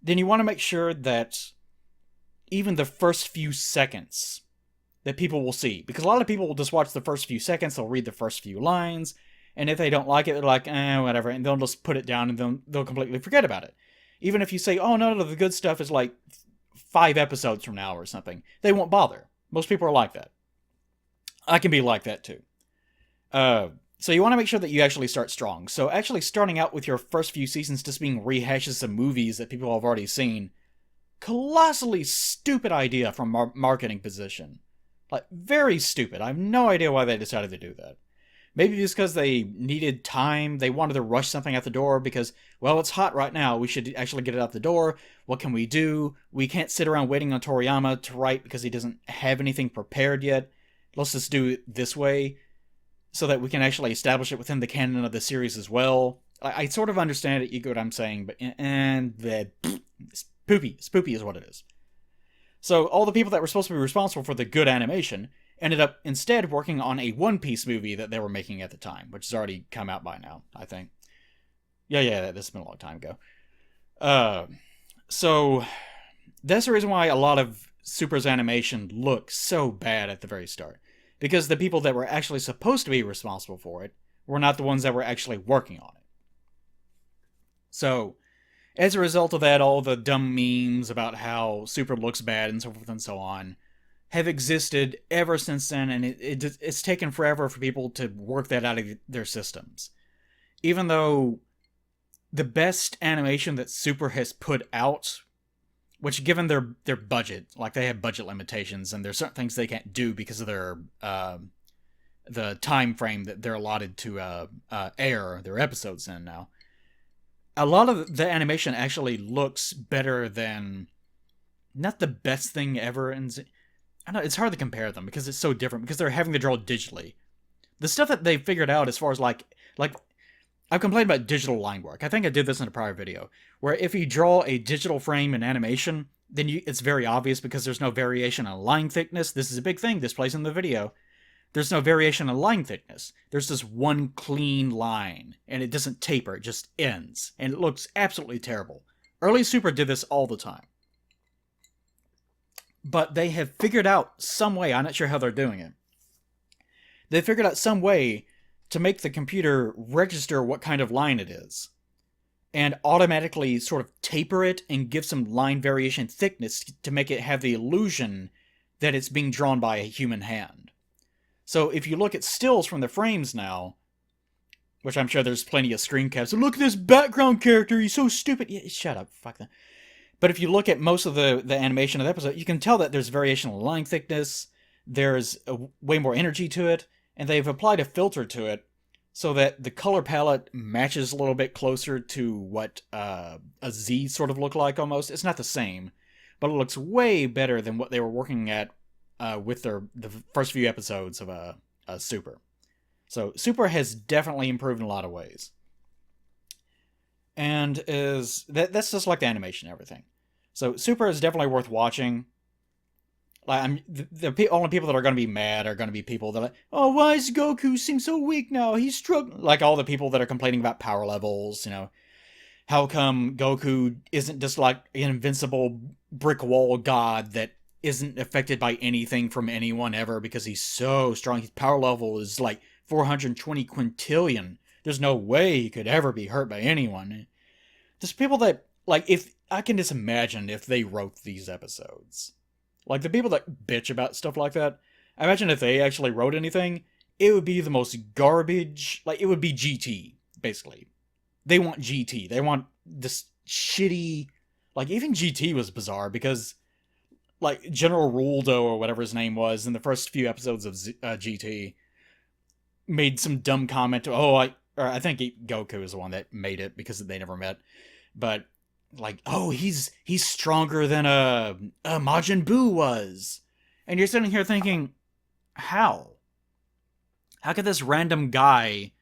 then you want to make sure that even the first few seconds that people will see. Because a lot of people will just watch the first few seconds, they'll read the first few lines, and if they don't like it, they're like, whatever, and they'll just put it down and they'll completely forget about it. Even if you say, oh, no, the good stuff is like 5 episodes from now or something, they won't bother. Most people are like that. I can be like that too. So you want to make sure that you actually start strong. So actually starting out with your first few seasons just being rehashes of movies that people have already seen, colossally stupid idea from a marketing position. Like, very stupid. I have no idea why they decided to do that. Maybe it's because they needed time. They wanted to rush something out the door because, well, it's hot right now. We should actually get it out the door. What can we do? We can't sit around waiting on Toriyama to write because he doesn't have anything prepared yet. Let's just do it this way so that we can actually establish it within the canon of the series as well. I sort of understand it, you get what I'm saying, but it's poopy. It's poopy is what it is. So all the people that were supposed to be responsible for the good animation ended up instead working on a One Piece movie that they were making at the time, which has already come out by now, I think. Yeah, this has been a long time ago. So that's the reason why a lot of Super's animation looks so bad at the very start. Because the people that were actually supposed to be responsible for it were not the ones that were actually working on it. So, as a result of that, all the dumb memes about how Super looks bad and so forth and so on have existed ever since then, and it's taken forever for people to work that out of their systems. Even though the best animation that Super has put out, which given their budget, like they have budget limitations, and there's certain things they can't do because of their the time frame that they're allotted to air their episodes in now. A lot of the animation actually looks better than, not the best thing ever, and I know it's hard to compare them because it's so different, because they're having to draw digitally. The stuff that they figured out as far as like I've complained about digital line work. I think I did this in a prior video, where if you draw a digital frame in animation, then it's very obvious because there's no variation in line thickness. This is a big thing, this plays in the video. There's no variation in line thickness. There's just one clean line, and it doesn't taper, it just ends. And it looks absolutely terrible. Early Super did this all the time. But they have figured out some way, I'm not sure how they're doing it. They figured out some way to make the computer register what kind of line it is, and automatically sort of taper it and give some line variation thickness to make it have the illusion that it's being drawn by a human hand. So if you look at stills from the frames now, which I'm sure there's plenty of screen caps, so look at this background character, he's so stupid. Yeah, shut up, fuck that. But if you look at most of the animation of the episode, you can tell that there's variation in line thickness, there's way more energy to it, and they've applied a filter to it so that the color palette matches a little bit closer to what a Z sort of look like almost. It's not the same, but it looks way better than what they were working at with the first few episodes of Super. So Super has definitely improved in a lot of ways. And that's just like the animation and everything. So Super is definitely worth watching. Like, the only people that are going to be mad are going to be people that are like, oh, why does Goku seem so weak now? He's struggling. Like all the people that are complaining about power levels, how come Goku isn't just like an invincible brick wall god that isn't affected by anything from anyone ever because he's so strong. His power level is like 420 quintillion. There's no way he could ever be hurt by anyone. There's people that, like, if I can just imagine if they wrote these episodes. Like, the people that bitch about stuff like that, I imagine if they actually wrote anything, it would be the most garbage, like, it would be GT, basically. They want GT. They want this shitty, like, even GT was bizarre, because, like, General Ruldo, or whatever his name was, in the first few episodes of GT, made some dumb comment, or I think Goku is the one that made it, because they never met, but, like, oh, he's stronger than Majin Buu was. And you're sitting here thinking, how? How could this random guy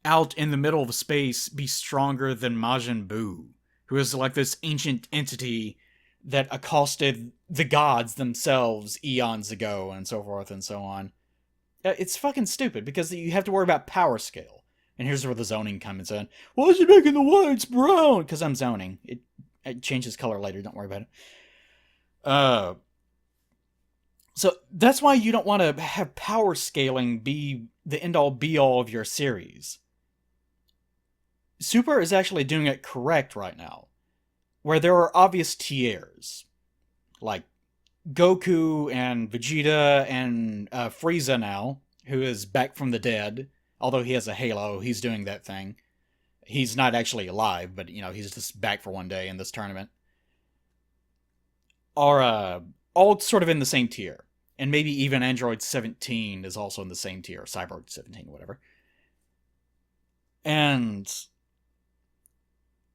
out in the middle of space be stronger than Majin Buu, who is like this ancient entity that accosted the gods themselves eons ago, and so forth and so on? It's fucking stupid, because you have to worry about power scale. And here's where the zoning comes in. Why is he making the whites brown? Because I'm zoning. It changes color later, don't worry about it. So that's why you don't want to have power scaling be the end-all be-all of your series. Super is actually doing it correct right now, where there are obvious tiers, like Goku and Vegeta and Frieza now, who is back from the dead. Although he has a halo, he's doing that thing. He's not actually alive, but, he's just back for one day in this tournament. Are all sort of in the same tier. And maybe even Android 17 is also in the same tier, Cyborg 17, whatever. And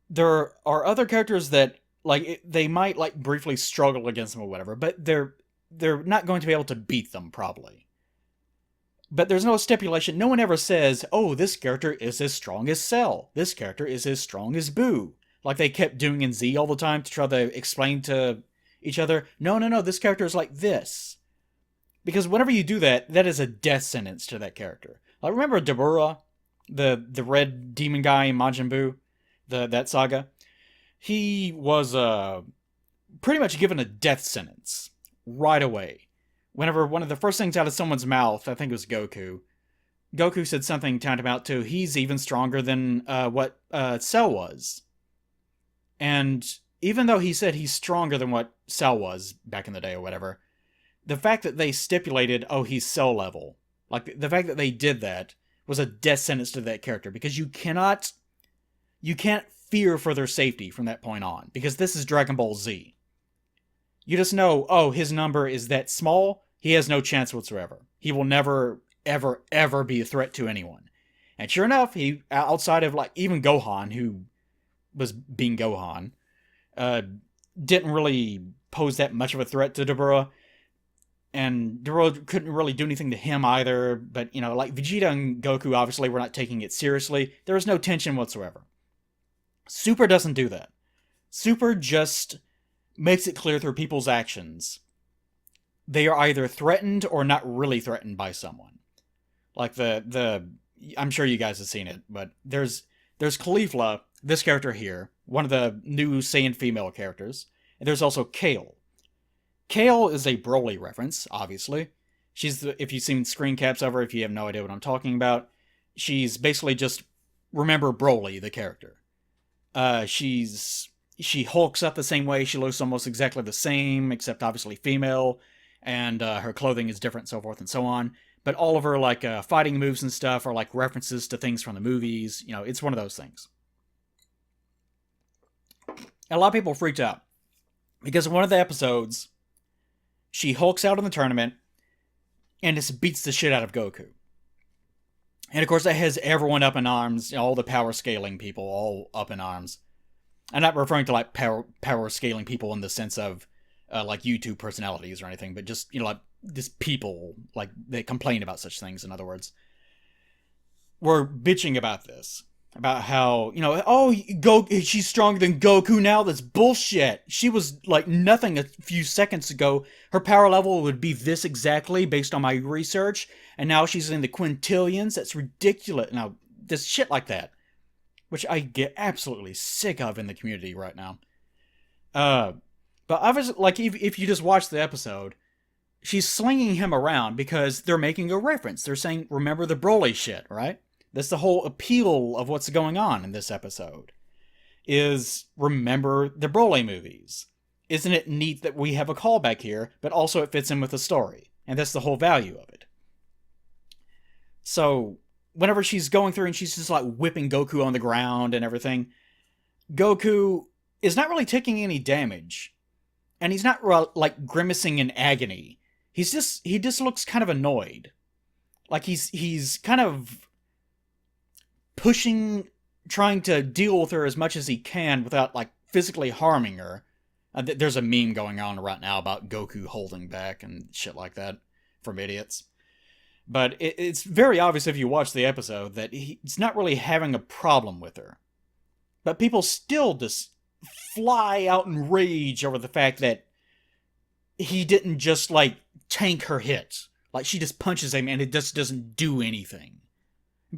there are other characters that, like, they might, like, briefly struggle against them or whatever, but they're not going to be able to beat them, probably. But there's no stipulation. No one ever says, oh, this character is as strong as Cell. This character is as strong as Boo. Like they kept doing in Z all the time to try to explain to each other, no, this character is like this. Because whenever you do that, that is a death sentence to that character. Like, remember Dabura, the red demon guy in Majin Buu, that saga? He was pretty much given a death sentence right away. Whenever one of the first things out of someone's mouth, I think it was Goku said something tantamount to, he's even stronger than what Cell was. And even though he said he's stronger than what Cell was back in the day or whatever, the fact that they stipulated, oh, he's Cell level, like the fact that they did that was a death sentence to that character, because you can't fear for their safety from that point on, because this is Dragon Ball Z. You just know, oh, his number is that small, he has no chance whatsoever. He will never, ever, ever be a threat to anyone. And sure enough, he, outside of, like, even Gohan, who was being Gohan, didn't really pose that much of a threat to Dabura. And Dabura couldn't really do anything to him either. But, like, Vegeta and Goku obviously were not taking it seriously. There was no tension whatsoever. Super doesn't do that. Super just makes it clear through people's actions they are either threatened or not really threatened by someone. Like I'm sure you guys have seen it, but there's Caulifla, this character here, one of the new Saiyan female characters, and there's also Kale. Kale is a Broly reference, obviously. If you've seen screen caps of her, if you have no idea what I'm talking about, she's basically just remember Broly, the character. She hulks up the same way. She looks almost exactly the same, except obviously female, and her clothing is different, so forth and so on. But all of her, like, fighting moves and stuff are, like, references to things from the movies. It's one of those things. And a lot of people freaked out, because in one of the episodes, she hulks out in the tournament, and just beats the shit out of Goku. And of course, that has everyone up in arms, all the power scaling people all up in arms. I'm not referring to, like, power scaling people in the sense of like YouTube personalities or anything, but just, like, just people, like, they complain about such things, in other words. We're bitching about this. About how, she's stronger than Goku now? That's bullshit. She was, like, nothing a few seconds ago. Her power level would be this exactly based on my research, and now she's in the quintillions. That's ridiculous. Now, this shit like that, which I get absolutely sick of in the community right now. But obviously, like, if you just watch the episode, she's slinging him around because they're making a reference. They're saying, remember the Broly shit, right? That's the whole appeal of what's going on in this episode. Is remember the Broly movies. isn't it neat that we have a callback here, but also it fits in with the story? And that's the whole value of it. So, whenever she's going through and she's just like whipping Goku on the ground and everything, Goku is not really taking any damage. And he's not like grimacing in agony. He just looks kind of annoyed. Like he's kind of pushing, trying to deal with her as much as he can without like physically harming her. There's a meme going on right now about Goku holding back and shit like that from idiots. But it's very obvious if you watch the episode that he's not really having a problem with her. But people still just fly out in rage over the fact that he didn't just, like, tank her hit. Like, she just punches him and it just doesn't do anything.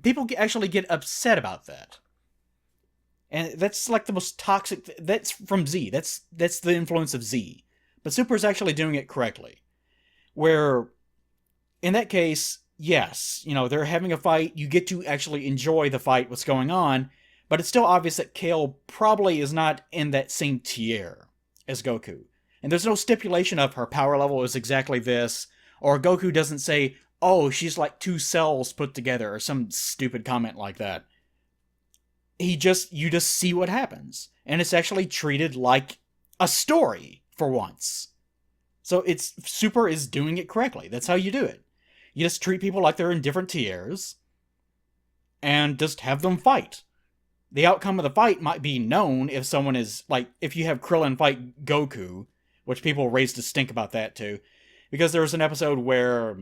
People actually get upset about that. And that's, like, the most toxic... That's from Z. That's the influence of Z. But Super is actually doing it correctly. Where, in that case, yes, you know, they're having a fight. You get to actually enjoy the fight, what's going on. But it's still obvious that Kale probably is not in that same tier as Goku. And there's no stipulation of her power level is exactly this, or Goku doesn't say, oh, she's like 2 cells put together, or some stupid comment like that. You just see what happens. And it's actually treated like a story, for once. So Super is doing it correctly. That's how you do it. You just treat people like they're in different tiers, and just have them fight. The outcome of the fight might be known if someone is, like, if you have Krillin fight Goku, which people raised a stink about that too, because there was an episode where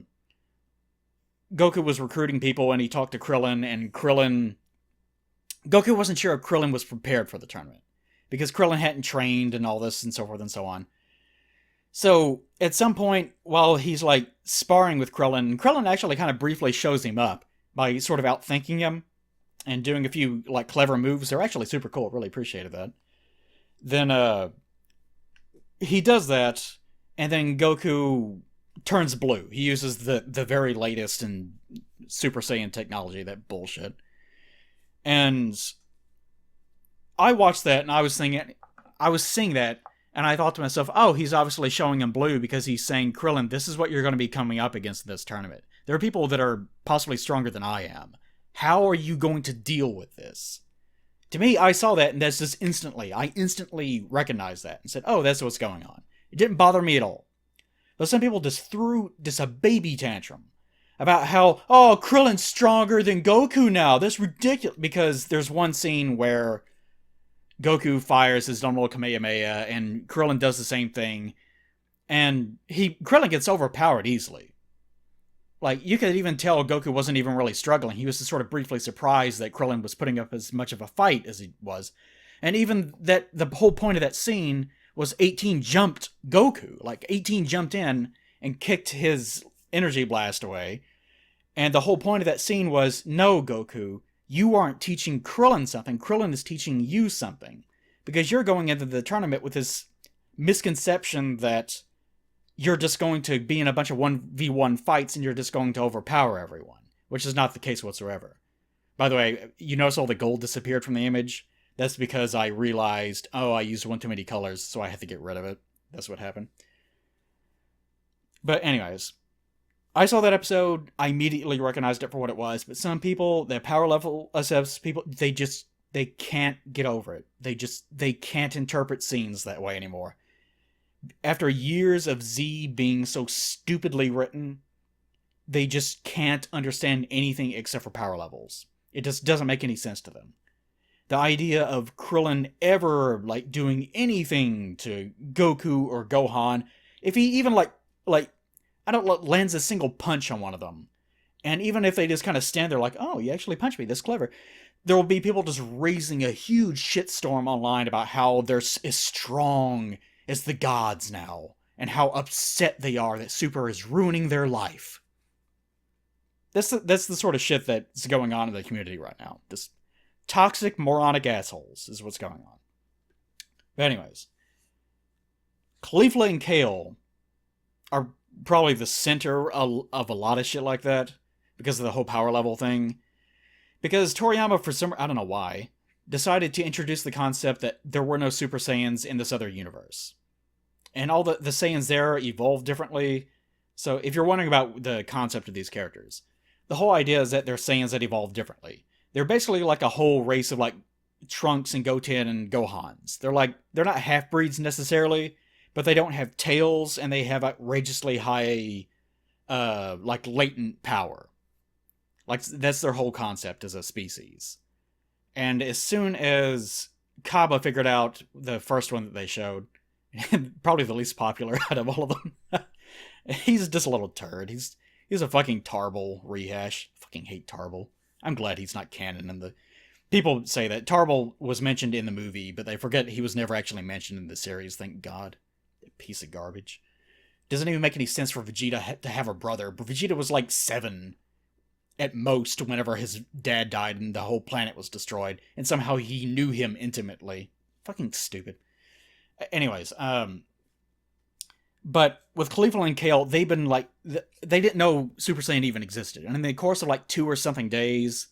Goku was recruiting people and he talked to Krillin, and Goku wasn't sure if Krillin was prepared for the tournament, because Krillin hadn't trained and all this and so forth and so on. So, at some point, while he's, like, sparring with Krillin actually kind of briefly shows him up by sort of outthinking him and doing a few, like, clever moves. They're actually super cool. Really appreciated that. Then, he does that, and then Goku turns blue. He uses the very latest in Super Saiyan technology, that bullshit. And I watched that, and I was seeing that, and I thought to myself, oh, he's obviously showing him blue because he's saying, Krillin, this is what you're going to be coming up against in this tournament. There are people that are possibly stronger than I am. How are you going to deal with this? To me, I saw that, and that's just I instantly recognized that and said, oh, that's what's going on. It didn't bother me at all. But some people just threw a baby tantrum about how, oh, Krillin's stronger than Goku now. That's ridiculous. Because there's one scene where Goku fires his normal Kamehameha, and Krillin does the same thing. And Krillin gets overpowered easily. Like, you could even tell Goku wasn't even really struggling. He was just sort of briefly surprised that Krillin was putting up as much of a fight as he was. And even that, the whole point of that scene was 18 jumped Goku. Like, 18 jumped in and kicked his energy blast away. And the whole point of that scene was, no, Goku, you aren't teaching Krillin something. Krillin is teaching you something. Because you're going into the tournament with this misconception that you're just going to be in a bunch of 1v1 fights and you're just going to overpower everyone, which is not the case whatsoever. By the way, you notice all the gold disappeared from the image? That's because I realized, oh, I used one too many colors, so I had to get rid of it. That's what happened. But anyways, I saw that episode, I immediately recognized it for what it was, but some people, their power level assess people, they can't get over it. They can't interpret scenes that way anymore. After years of Z being so stupidly written, they just can't understand anything except for power levels. It just doesn't make any sense to them. The idea of Krillin ever, like, doing anything to Goku or Gohan, if he even, lands a single punch on one of them, and even if they just kind of stand there like, oh, you actually punched me, that's clever, there will be people just raising a huge shitstorm online about how they're as strong as the gods now, and how upset they are that Super is ruining their life. That's the sort of shit that's going on in the community right now. This toxic, moronic assholes is what's going on. But anyways, Caulifla and Kale are probably the center of a lot of shit like that, because of the whole power level thing. Because Toriyama, for some, I don't know why, decided to introduce the concept that there were no Super Saiyans in this other universe. and all the Saiyans there evolve differently. So if you're wondering about the concept of these characters, the whole idea is that they're Saiyans that evolve differently. They're basically like a whole race of like Trunks and Goten and Gohans. They're not half breeds necessarily, but they don't have tails and they have outrageously high like latent power. Like that's their whole concept as a species. And as soon as Kaba figured out the first one that they showed, probably the least popular out of all of them, he's just a little turd. He's a fucking Tarble rehash. I fucking hate Tarble. I'm glad he's not canon in the. People say that Tarble was mentioned in the movie, but they forget he was never actually mentioned in the series. Thank God. Piece of garbage. Doesn't even make any sense for Vegeta to have a brother. But Vegeta was like 7 at most whenever his dad died and the whole planet was destroyed, and somehow he knew him intimately. Fucking stupid. Anyways, but with Caulifla and Kale, they've been like, they didn't know Super Saiyan even existed. And in the course of like 2 or something days,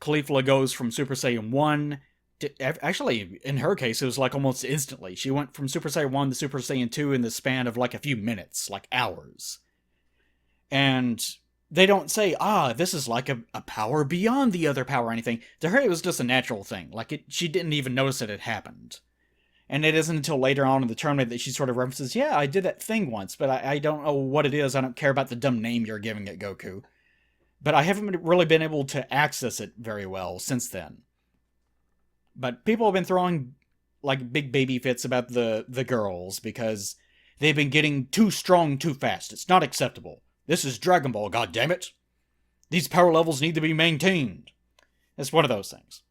Caulifla goes from Super Saiyan 1 to, actually, in her case, it was like almost instantly. She went from Super Saiyan 1 to Super Saiyan 2 in the span of like a few minutes, like hours. And they don't say, this is like a power beyond the other power or anything. To her, it was just a natural thing. Like, she didn't even notice it had happened. And it isn't until later on in the tournament that she sort of references, yeah, I did that thing once, but I don't know what it is. I don't care about the dumb name you're giving it, Goku. But I haven't really been able to access it very well since then. But people have been throwing, like, big baby fits about the girls because they've been getting too strong too fast. It's not acceptable. This is Dragon Ball, goddammit. These power levels need to be maintained. It's one of those things.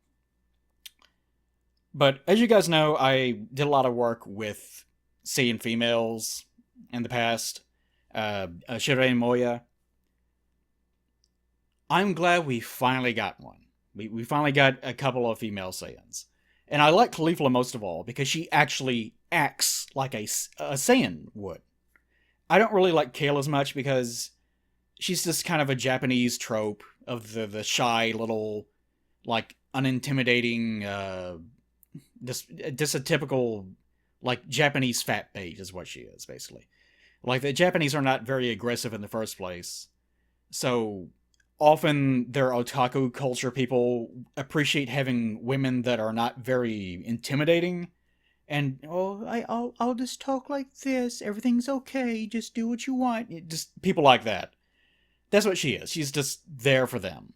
But as you guys know, I did a lot of work with Saiyan females in the past. Shirei and Moya. I'm glad we finally got one. We finally got a couple of female Saiyans. And I like Caulifla most of all because she actually acts like a Saiyan would. I don't really like Kale as much because she's just kind of a Japanese trope of the shy little, like, unintimidating, just a typical, like, Japanese fat bait is what she is, basically. Like, the Japanese are not very aggressive in the first place. So often their otaku culture people appreciate having women that are not very intimidating. And, I'll just talk like this. Everything's okay. Just do what you want. Just people like that. That's what she is. She's just there for them.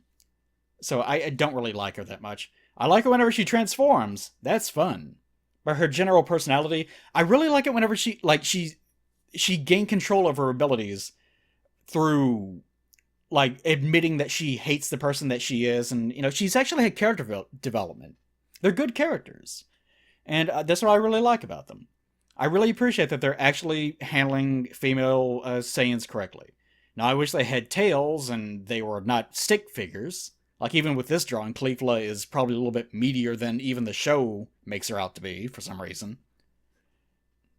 So I don't really like her that much. I like her whenever she transforms. That's fun. But her general personality, I really like it whenever she gained control of her abilities through, like, admitting that she hates the person that she is. And, she's actually had character development. They're good characters. And that's what I really like about them. I really appreciate that they're actually handling female Saiyans correctly. Now, I wish they had tails and they were not stick figures. Like, even with this drawing, Caulifla is probably a little bit meatier than even the show makes her out to be, for some reason.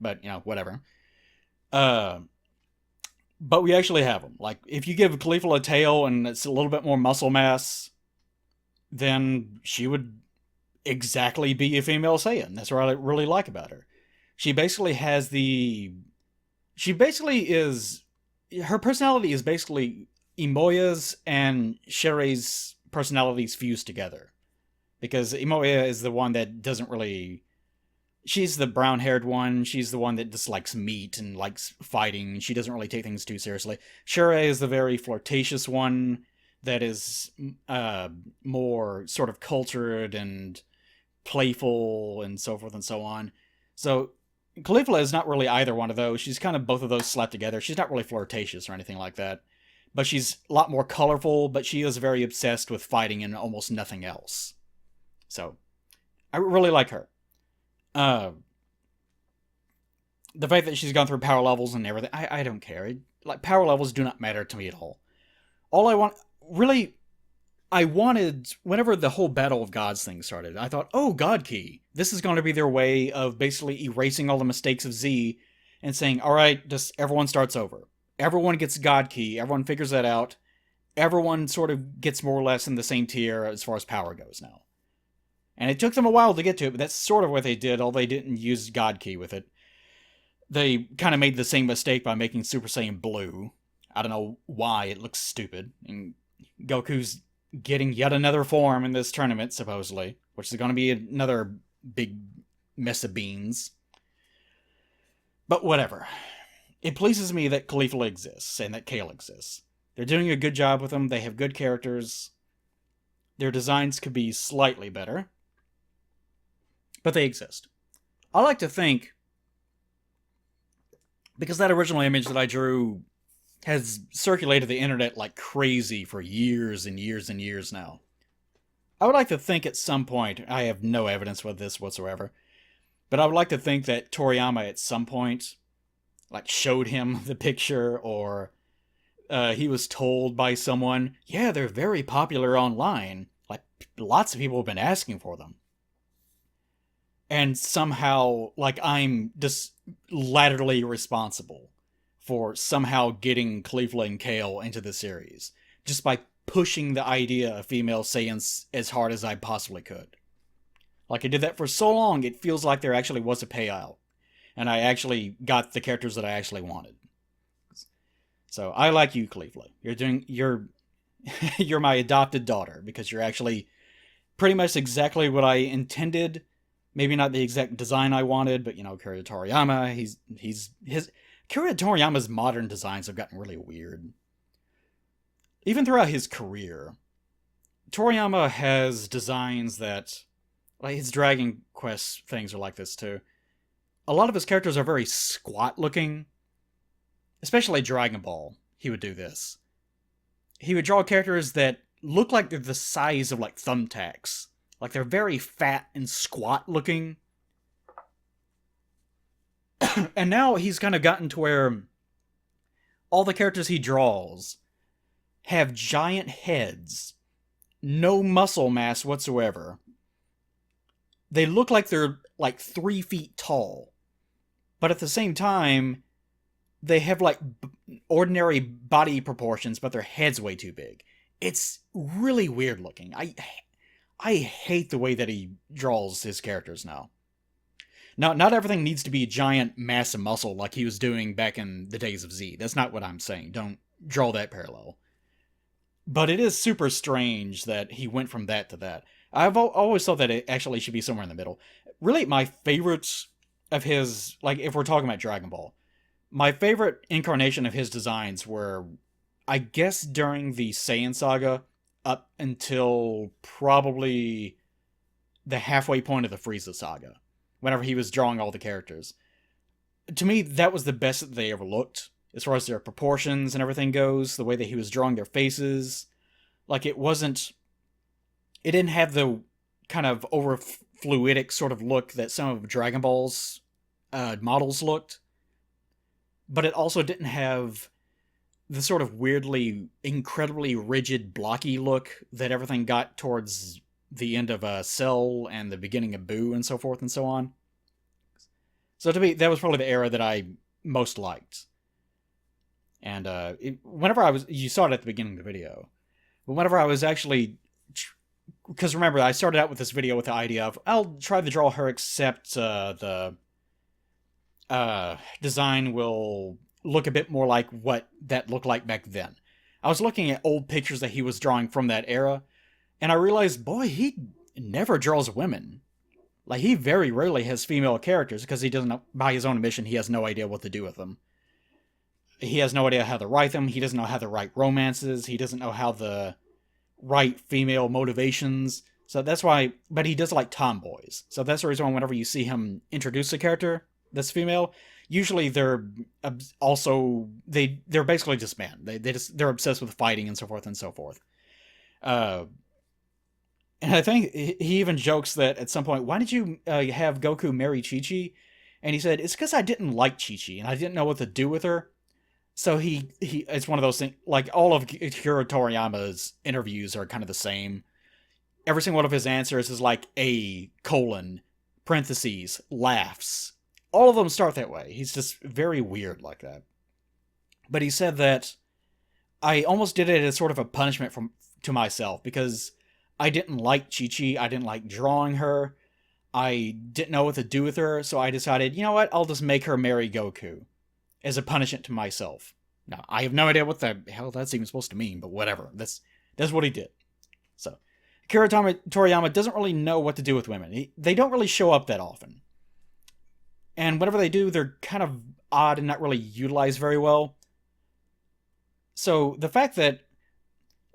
But, whatever. But we actually have them. Like, if you give Caulifla a tail and it's a little bit more muscle mass, then she would exactly be a female Saiyan. That's what I really like about her. She basically has her personality is basically Imoya's and Sherry's personalities fused together. Because Imoya is the one that doesn't really... She's the brown-haired one. She's the one that dislikes meat and likes fighting. She doesn't really take things too seriously. Sherry is the very flirtatious one that is more sort of cultured and playful and so forth and so on. So Caulifla is not really either one of those. She's kind of both of those slapped together. She's not really flirtatious or anything like that. But she's a lot more colorful, but she is very obsessed with fighting and almost nothing else. So, I really like her. The fact that she's gone through power levels and everything, I don't care. Power levels do not matter to me at all. All I want... Really, I wanted... Whenever the whole Battle of Gods thing started, I thought, oh, God Key. This is going to be their way of basically erasing all the mistakes of Z and saying, alright, just everyone starts over. Everyone gets God Key. Everyone figures that out. Everyone sort of gets more or less in the same tier as far as power goes now. And it took them a while to get to it, but that's sort of what they did, although they didn't use God Key with it. They kind of made the same mistake by making Super Saiyan Blue. I don't know why, it looks stupid. And Goku's getting yet another form in this tournament, supposedly, which is going to be another big mess of beans. But whatever. It pleases me that Caulifla exists and that Kale exists. They're doing a good job with them. They have good characters. Their designs could be slightly better, but they exist. I like to think, because that original image that I drew has circulated the internet like crazy for years and years and years now. I would like to think at some point, I have no evidence for this whatsoever, but I would like to think that Toriyama at some point like showed him the picture, or he was told by someone, yeah, they're very popular online. Like, lots of people have been asking for them. And somehow, like, I'm just laterally responsible for somehow getting Caulifla and Kale into the series, just by pushing the idea of female Saiyans as hard as I possibly could. Like, I did that for so long, it feels like there actually was a payout. And I actually got the characters that I actually wanted. So I like you, Caulifla. You're my adopted daughter, because you're actually pretty much exactly what I intended. Maybe not the exact design I wanted, but Kira Toriyama, Kira Toriyama's modern designs have gotten really weird. Even throughout his career, Toriyama has designs that, like his Dragon Quest things are like this too. A lot of his characters are very squat looking. Especially Dragon Ball, he would do this. He would draw characters that look like they're the size of like thumbtacks. Like they're very fat and squat looking. And now he's kind of gotten to where all the characters he draws have giant heads, no muscle mass whatsoever. They look like they're like 3 feet tall. But at the same time, they have like ordinary body proportions, but their head's way too big. It's really weird looking. I hate the way that he draws his characters now. Now, not everything needs to be a giant mass of muscle like he was doing back in the days of Z. That's not what I'm saying. Don't draw that parallel. But it is super strange that he went from that to that. I've always thought that it actually should be somewhere in the middle. Really, my favorites of his, like if we're talking about Dragon Ball, my favorite incarnation of his designs were, I guess, during the Saiyan saga up until probably the halfway point of the Frieza saga, whenever he was drawing all the characters. To me, that was the best that they ever looked, as far as their proportions and everything goes, the way that he was drawing their faces. Like, it didn't have the kind of over-fluidic sort of look that some of Dragon Ball's models looked. But it also didn't have the sort of weirdly, incredibly rigid, blocky look that everything got towards the end of Cell and the beginning of Boo and so forth and so on. So to me, that was probably the era that I most liked. And you saw it at the beginning of the video, but whenever I was actually, because remember, I started out with this video with the idea of, I'll try to draw her except the design will look a bit more like what that looked like back then. I was looking at old pictures that he was drawing from that era, and I realized, boy, he never draws women. Like, he very rarely has female characters, because he doesn't, by his own admission, he has no idea what to do with them. He has no idea how to write them, he doesn't know how to write romances, he doesn't know how to write female motivations, so that's why, but he does like tomboys. So that's the reason why whenever you see him introduce a character that's female, usually they're basically just men. They're obsessed with fighting and so forth and so forth. And I think he even jokes that at some point, why did you have Goku marry Chi-Chi? And he said, it's because I didn't like Chi-Chi and I didn't know what to do with her. So it's one of those things, like all of Akira Toriyama's interviews are kind of the same. Every single one of his answers is like parentheses, laughs. All of them start that way. He's just very weird like that. But he said that I almost did it as sort of a punishment to myself, because I didn't like Chi-Chi, I didn't like drawing her. I didn't know what to do with her, so I decided, you know what, I'll just make her marry Goku as a punishment to myself. Now, I have no idea what the hell that's even supposed to mean, but whatever. That's what he did. So, Akira Toriyama doesn't really know what to do with women. They don't really show up that often. And whenever they do, they're kind of odd and not really utilized very well. So, the fact that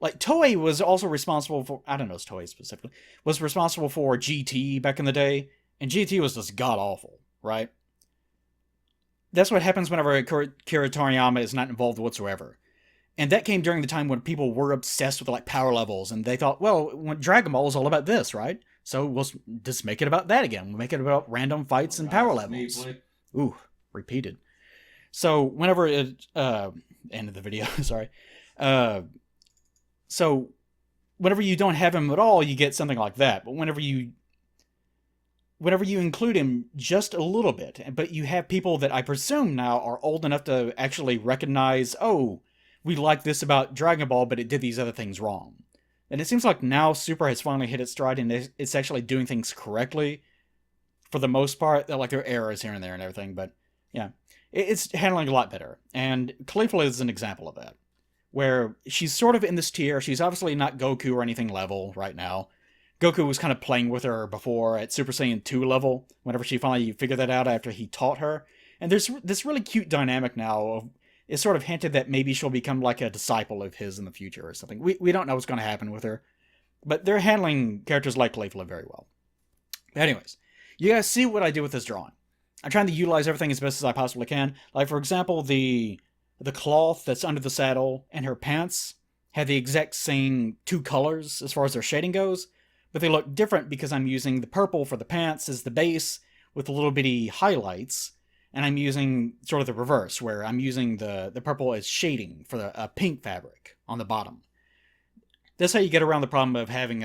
like Toei was also responsible for, I don't know, it's Toei specifically, was responsible for GT back in the day, and GT was just god awful, right? That's what happens whenever Akira Toriyama is not involved whatsoever. And that came during the time when people were obsessed with like power levels, and they thought, well, Dragon Ball is all about this, right? So we'll just make it about that again. We'll make it about random fights and power levels. Ooh, repeated. So whenever it end of the video, sorry. So whenever you don't have him at all, you get something like that. But whenever you include him just a little bit, but you have people that I presume now are old enough to actually recognize, oh, we like this about Dragon Ball, but it did these other things wrong. And it seems like now Super has finally hit its stride and it's actually doing things correctly for the most part. Like there are errors here and there and everything, but yeah, it's handling a lot better. And Caulifla is an example of that, where she's sort of in this tier. She's obviously not Goku or anything level right now. Goku was kind of playing with her before at Super Saiyan 2 level, whenever she finally figured that out after he taught her. And there's this really cute dynamic now of, it's sort of hinted that maybe she'll become like a disciple of his in the future or something. We don't know what's going to happen with her. But they're handling characters like Caulifla very well. But anyways, you guys see what I do with this drawing. I'm trying to utilize everything as best as I possibly can. Like, for example, the cloth that's under the saddle and her pants have the exact same two colors as far as their shading goes, but they look different because I'm using the purple for the pants as the base with the little bitty highlights, and I'm using sort of the reverse, where I'm using the purple as shading for the pink fabric on the bottom. That's how you get around the problem of having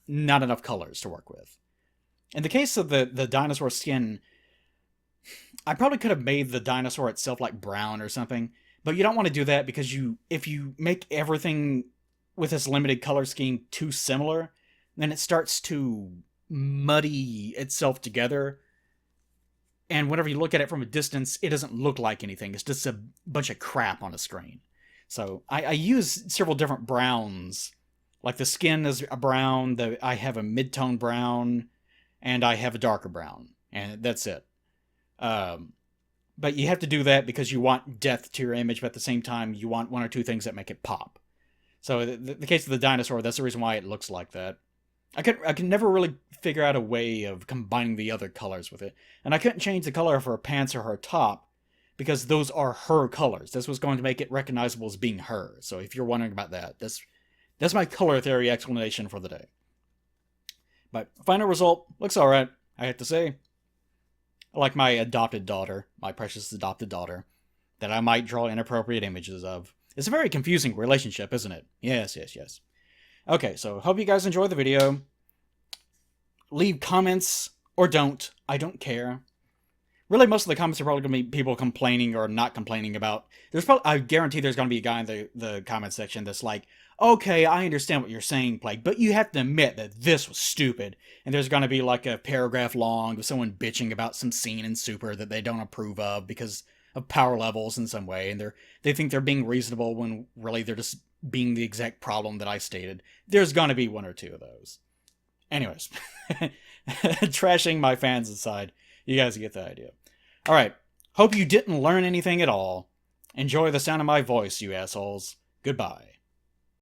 not enough colors to work with. In the case of the dinosaur skin, I probably could have made the dinosaur itself like brown or something, but you don't want to do that because if you make everything with this limited color scheme too similar, then it starts to muddy itself together. And whenever you look at it from a distance, it doesn't look like anything. It's just a bunch of crap on a screen. So I use several different browns. Like the skin is a brown, I have a mid-tone brown, and I have a darker brown. And that's it. But you have to do that because you want depth to your image, but at the same time, you want one or two things that make it pop. So the case of the dinosaur, that's the reason why it looks like that. I could never really figure out a way of combining the other colors with it. And I couldn't change the color of her pants or her top because those are her colors. This was going to make it recognizable as being her. So if you're wondering about that, that's my color theory explanation for the day. But final result looks alright, I have to say. I like my adopted daughter, my precious adopted daughter, that I might draw inappropriate images of. It's a very confusing relationship, isn't it? Yes. Okay, so hope you guys enjoyed the video. Leave comments, or don't. I don't care. Really, most of the comments are probably going to be people complaining or not complaining about... I guarantee there's going to be a guy in the comment section that's like, okay, I understand what you're saying, Plague, but you have to admit that this was stupid. And there's going to be like a paragraph long of someone bitching about some scene in Super that they don't approve of because of power levels in some way. And they think they're being reasonable when really they're just being the exact problem that I stated. There's gonna be one or two of those. Anyways, trashing my fans aside, you guys get the idea. Alright, hope you didn't learn anything at all. Enjoy the sound of my voice, you assholes. Goodbye.